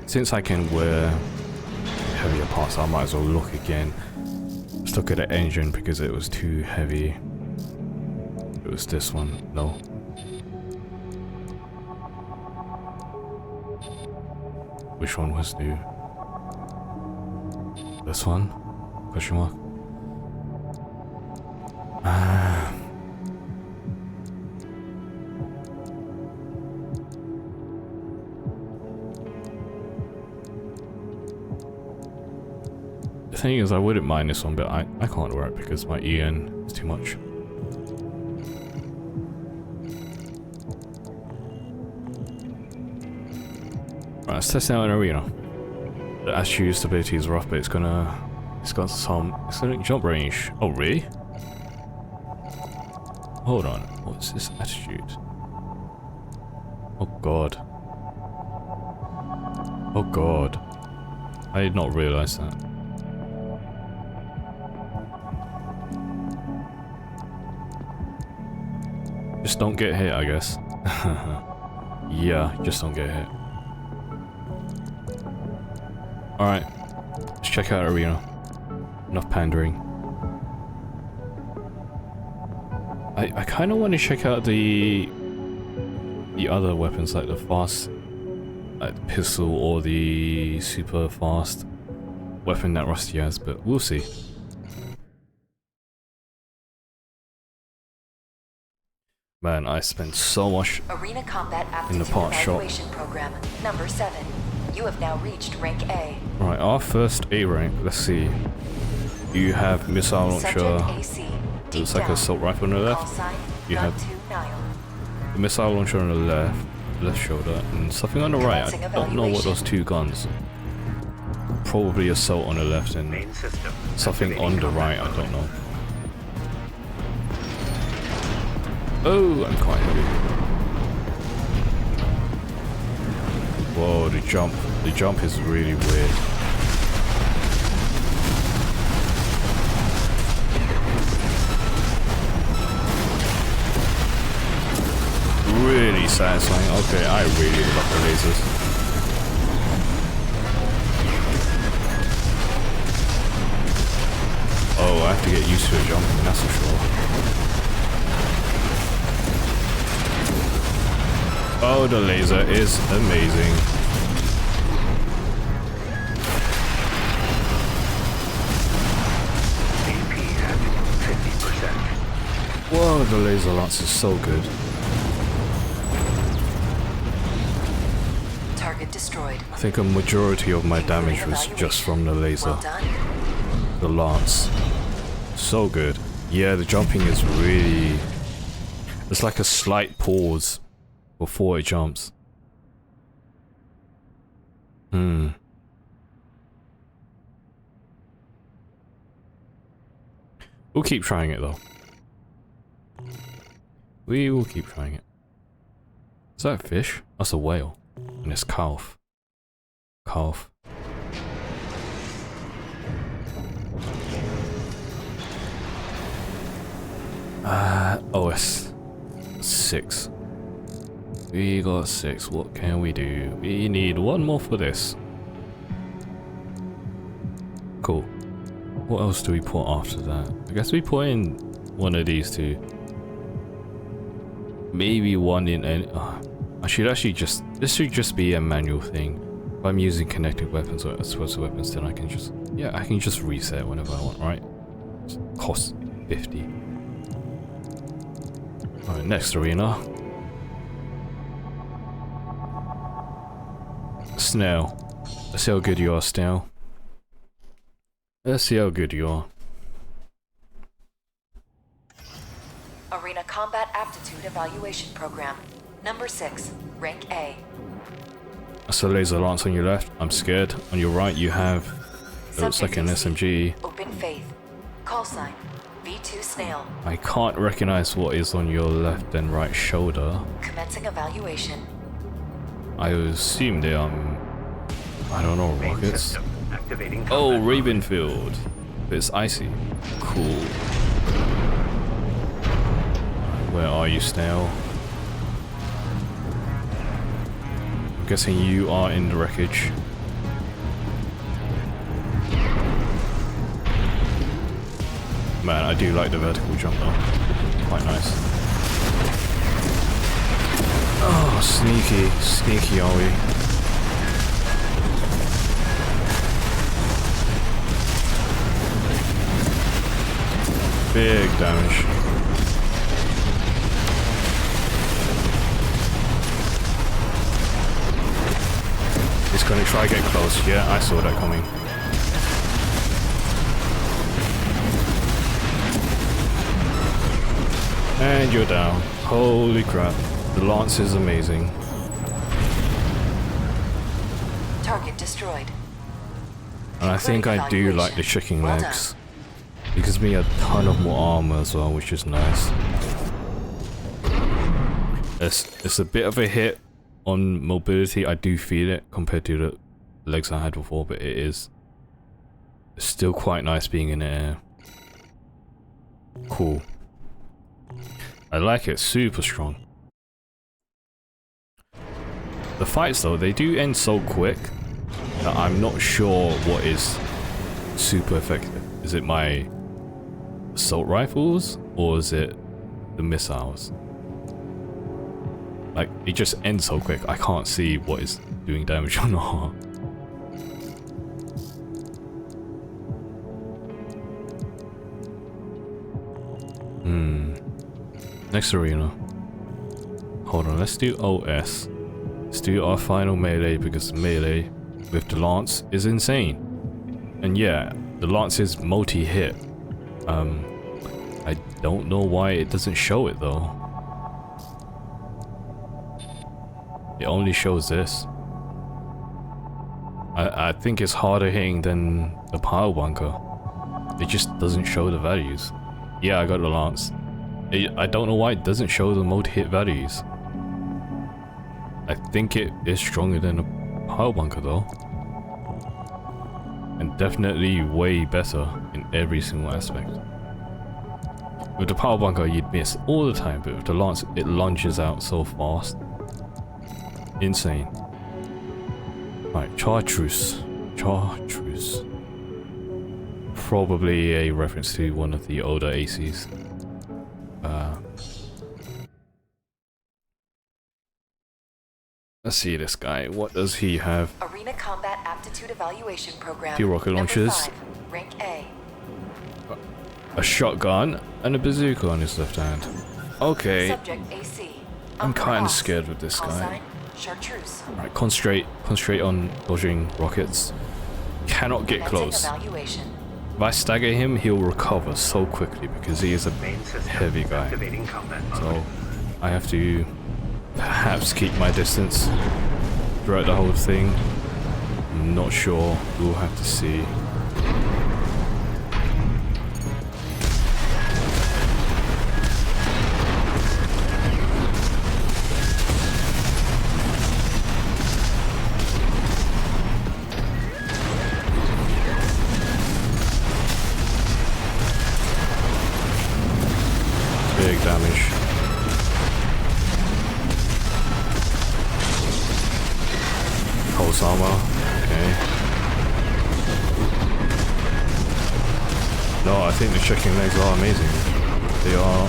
Since I can wear heavier parts, I might as well look again. Let's look at the engine because it was too heavy. It was this one. No. Which one was new? This one? Question mark. The thing is, I wouldn't mind this one, but I can't wear it because my EN is too much. Right, let's test out an arena. The attitude stability is rough, but it's got some excellent jump range. Oh, really? Hold on, what's this attitude? Oh god. Oh god. I did not realize that. Just don't get hit, I guess. Yeah, just don't get hit. Alright. Let's check out Arena. Enough pandering. I kind of want to check out the other weapons, like the fast, like the pistol or the super fast weapon that Rusty has, but we'll see. Man, I spent so much Arena Combat in the Aptitude part shot. Evaluation Program, number 7. You have now reached rank A. Right, our first A rank, let's see. You have missile launcher. Subject AC. Looks like an assault rifle on the Call left. sign, You have the missile launcher on the left shoulder, and something on the right. I don't know what those two guns. Probably assault on the left and Main system. something on the Activating right, I combat don't know. Oh, I'm quite heavy. Whoa, the jump is really weird. Really satisfying. Okay, I really love the lasers. Oh, I have to get used to it jumping, that's for sure. Oh, the laser is amazing. AP at 50%. Whoa, the laser lance is so good. Target destroyed. I think a majority of my damage was just from the laser. Well done. The lance. So good. Yeah, the jumping is really... It's like a slight pause before it jumps. We'll keep trying it though. We will keep trying it. Is that a fish? That's a whale. And it's calf. Calf. OS 6. We got 6. What can we do? We need one more for this. Cool. What else do we put after that? I guess we put in one of these two. Maybe one in any... I should actually just... This should just be a manual thing. If I'm using connected weapons or explosive weapons, then I can just... Yeah, I can just reset whenever I want, right? Just cost 50. Alright, next arena. Snail. Let's see how good you are, Snail. Let's see how good you are. Arena Combat Aptitude Evaluation Program, number 6, rank A. That's a laser lance on your left. I'm scared. On your right, you have... It looks like an SMG. Open Faith. Call sign, V2 Snail. I can't recognize what is on your left and right shoulder. Commencing evaluation. I assume they are... I don't know, Main rockets. system. Activating Oh, combat mode. Ravenfield. It's icy. Cool. Where are you, Snail? I'm guessing you are in the wreckage. Man, I do like the vertical jump though. Quite nice. Oh, sneaky. Sneaky are we? Big damage. He's gonna try to get close. Yeah, I saw that coming. And you're down. Holy crap. The lance is amazing. Target destroyed. And I think I do like the chicken Well legs. It gives me a ton of more armor as well, which is nice. It's a bit of a hit on mobility. I do feel it compared to the legs I had before, but it's still quite nice being in the air. Cool. I like it, super strong. The fights though, they do end so quick that I'm not sure what is super effective. Is it my assault rifles or is it the missiles? Like, it just ends so quick, I can't see what is doing damage or not. Next arena. Hold on, let's do OS. Let's do our final melee because melee with the lance is insane. And yeah, the lance is multi-hit. I don't know why it doesn't show it though. It only shows this. I think it's harder hitting than the pile bunker. It just doesn't show the values. Yeah, I got the lance. I don't know why it doesn't show the multi-hit values. I think it is stronger than a pile bunker though. And definitely way better in every single aspect. With the pile bunker you'd miss all the time, but with the lance it lunges out so fast. Insane. Right, chartreuse. Chartreuse. Probably a reference to one of the older ACs. Let's see this guy. What does he have? Arena Combat Aptitude Evaluation Program. Few rocket launchers. 5, rank A. A shotgun and a bazooka on his left hand. Okay. Subject AC. I'm kind of scared with this Call guy. sign, Chartreuse. Right, concentrate on dodging rockets. Cannot get close. Evaluation. If I stagger him, he'll recover so quickly because he is a Main system heavy guy. activating combat mode. So I have to perhaps keep my distance throughout the whole thing. I'm not sure. We'll have to see. Big damage. Pulse armor. Okay. No, I think the chicken legs are amazing. They are.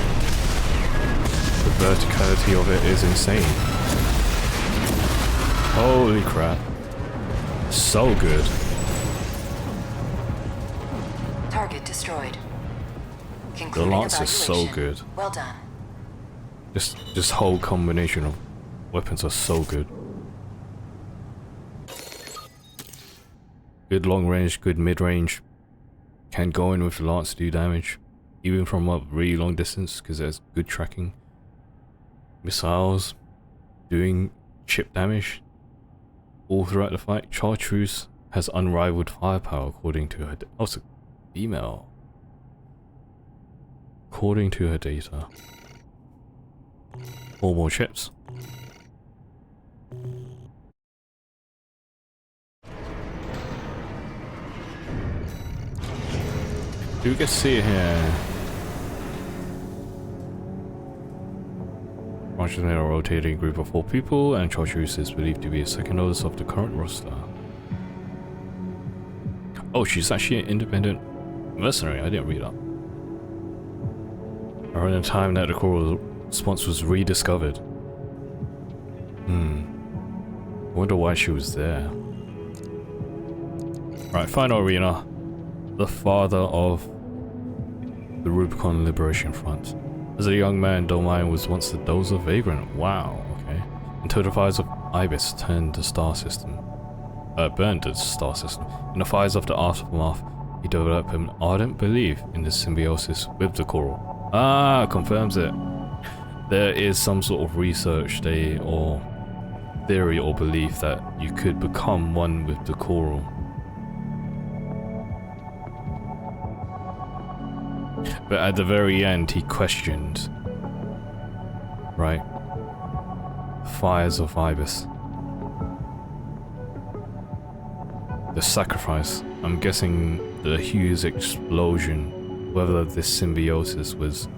The verticality of it is insane. Holy crap. So good. Target destroyed. The Concluding lance is so evaluation. good. Well done. This whole combination of weapons are so good. Good long range, good mid range. Can go in with the lance to do damage, even from a really long distance because there's good tracking. Missiles, doing chip damage all throughout the fight. Chartreuse has unrivaled firepower according to her. Oh, it's a female. According to her data. 4 more chips. Do we get to see it here? Launches in a rotating group of 4 people, and Chartreuse is believed to be a second oldest of the current roster. Oh, she's actually an independent mercenary. I didn't read that. Around the time that the coral response was rediscovered. I wonder why she was there. Right, final arena. The father of the Rubicon Liberation Front. As a young man, Dolmine was once the Dozer Vagrant. Wow, okay. Until the fires of Ibis burned the star system. In the fires of the aftermath, he developed an ardent belief in the symbiosis with the coral. Ah, confirms it. There is some sort of research or theory or belief that you could become one with the coral. But at the very end, he questioned. Right. Fires of Ibis. The sacrifice. I'm guessing the Hughes explosion. Whether this symbiosis was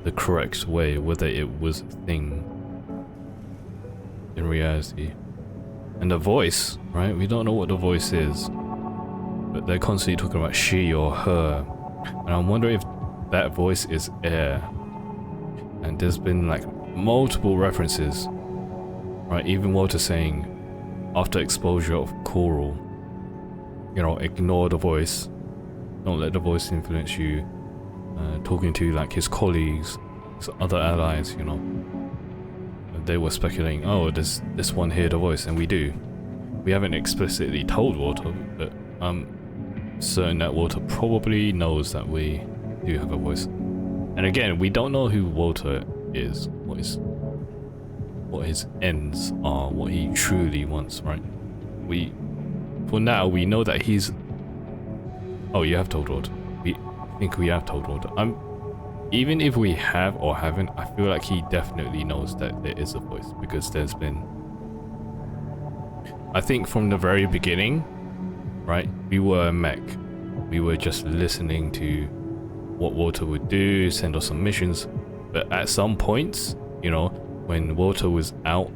the correct way, whether it was a thing in reality. And the voice, right? We don't know what the voice is, but they're constantly talking about she or her, and I'm wondering if that voice is Air. And there's been like multiple references, right? Even Walter saying after exposure of Coral, you know, ignore the voice, don't let the voice influence you. Talking to like his colleagues, his other allies, you know, they were speculating, oh, does this one hear the voice? And we do. We haven't explicitly told Walter, but I'm certain that Walter probably knows that we do have a voice. And again, we don't know who Walter is, what his ends are, what he truly wants, right? For now, we know that he's... Oh, you have told Walter. I think we have told Walter. Even if we have or haven't, I feel like he definitely knows that there is a voice, because there's been... I think from the very beginning, right, we were a mech. We were just listening to what Walter would do, send us some missions, but at some points, you know, when Walter was out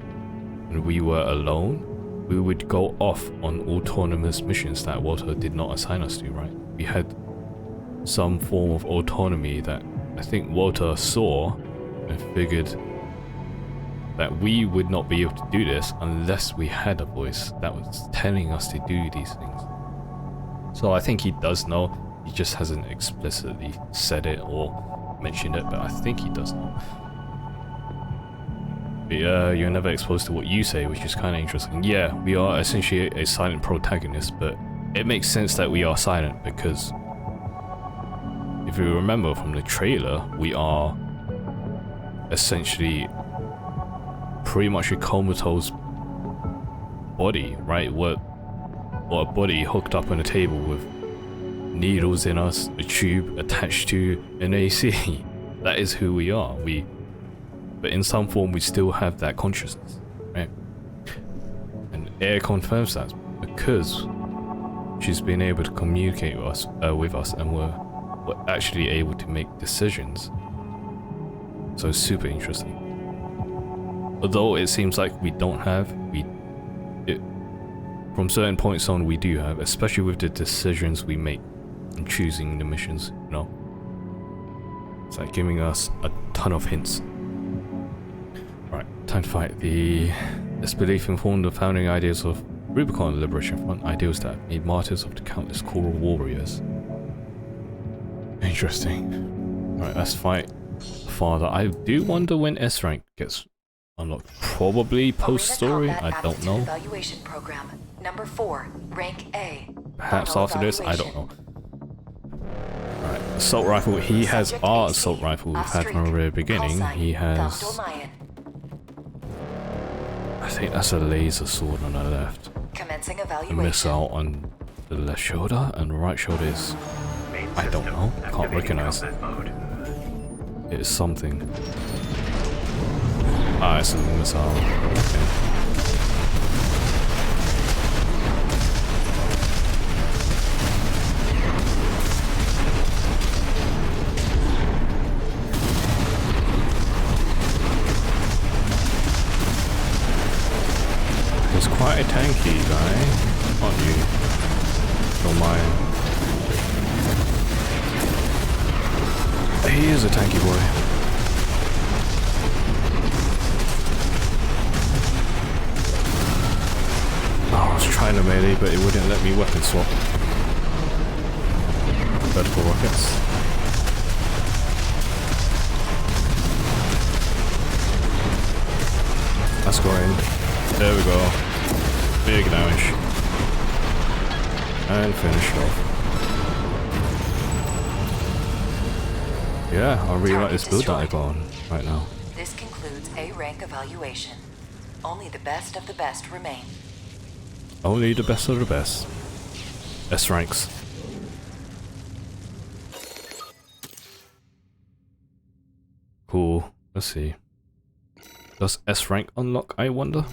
and we were alone, we would go off on autonomous missions that Walter did not assign us to, right? We had some form of autonomy that I think Walter saw and figured that we would not be able to do this unless we had a voice that was telling us to do these things. So I think he does know, he just hasn't explicitly said it or mentioned it, but I think he does know. But you're never exposed to what you say, which is kind of interesting. Yeah, we are essentially a silent protagonist, but it makes sense that we are silent because if you remember from the trailer, we are essentially pretty much a comatose body, right? What a body hooked up on a table with needles in us, a tube attached to an AC. That is who we are. But in some form, we still have that consciousness, right? And Air confirms that because she's been able to communicate with us, and we're actually able to make decisions. So it's super interesting. Although it seems like we don't have, from certain points on we do have, especially with the decisions we make in choosing the missions, you know. It's like giving us a ton of hints. Right, time to fight. This belief informed the founding ideas of Rubicon Liberation Front, ideals that made martyrs of the countless Coral warriors. Interesting. Right, let's fight Father. I do wonder when S rank gets unlocked. Probably post-story, I don't know. Evaluation program. Number 4, rank A. Perhaps after this, I don't know. Right, assault rifle. He has our assault rifle we've had from the very beginning. He has... I think that's a laser sword on the left. Commencing A evaluation. missile on the left shoulder, and the right shoulder is... I don't know. Can't recognize it. It is something. Ah, it's a missile. Okay. He's quite a tanky guy, aren't you? Don't mind. He is a tanky boy. Oh, I was trying to melee, but it wouldn't let me weapon swap. Vertical rockets. Let's go in. There we go. Big damage. And finish it off. Yeah, I really like this build that I got on right now. This concludes A rank evaluation. Only the best of the best remain. Only the best of the best. S ranks. Cool. Let's see. Does S rank unlock, I wonder?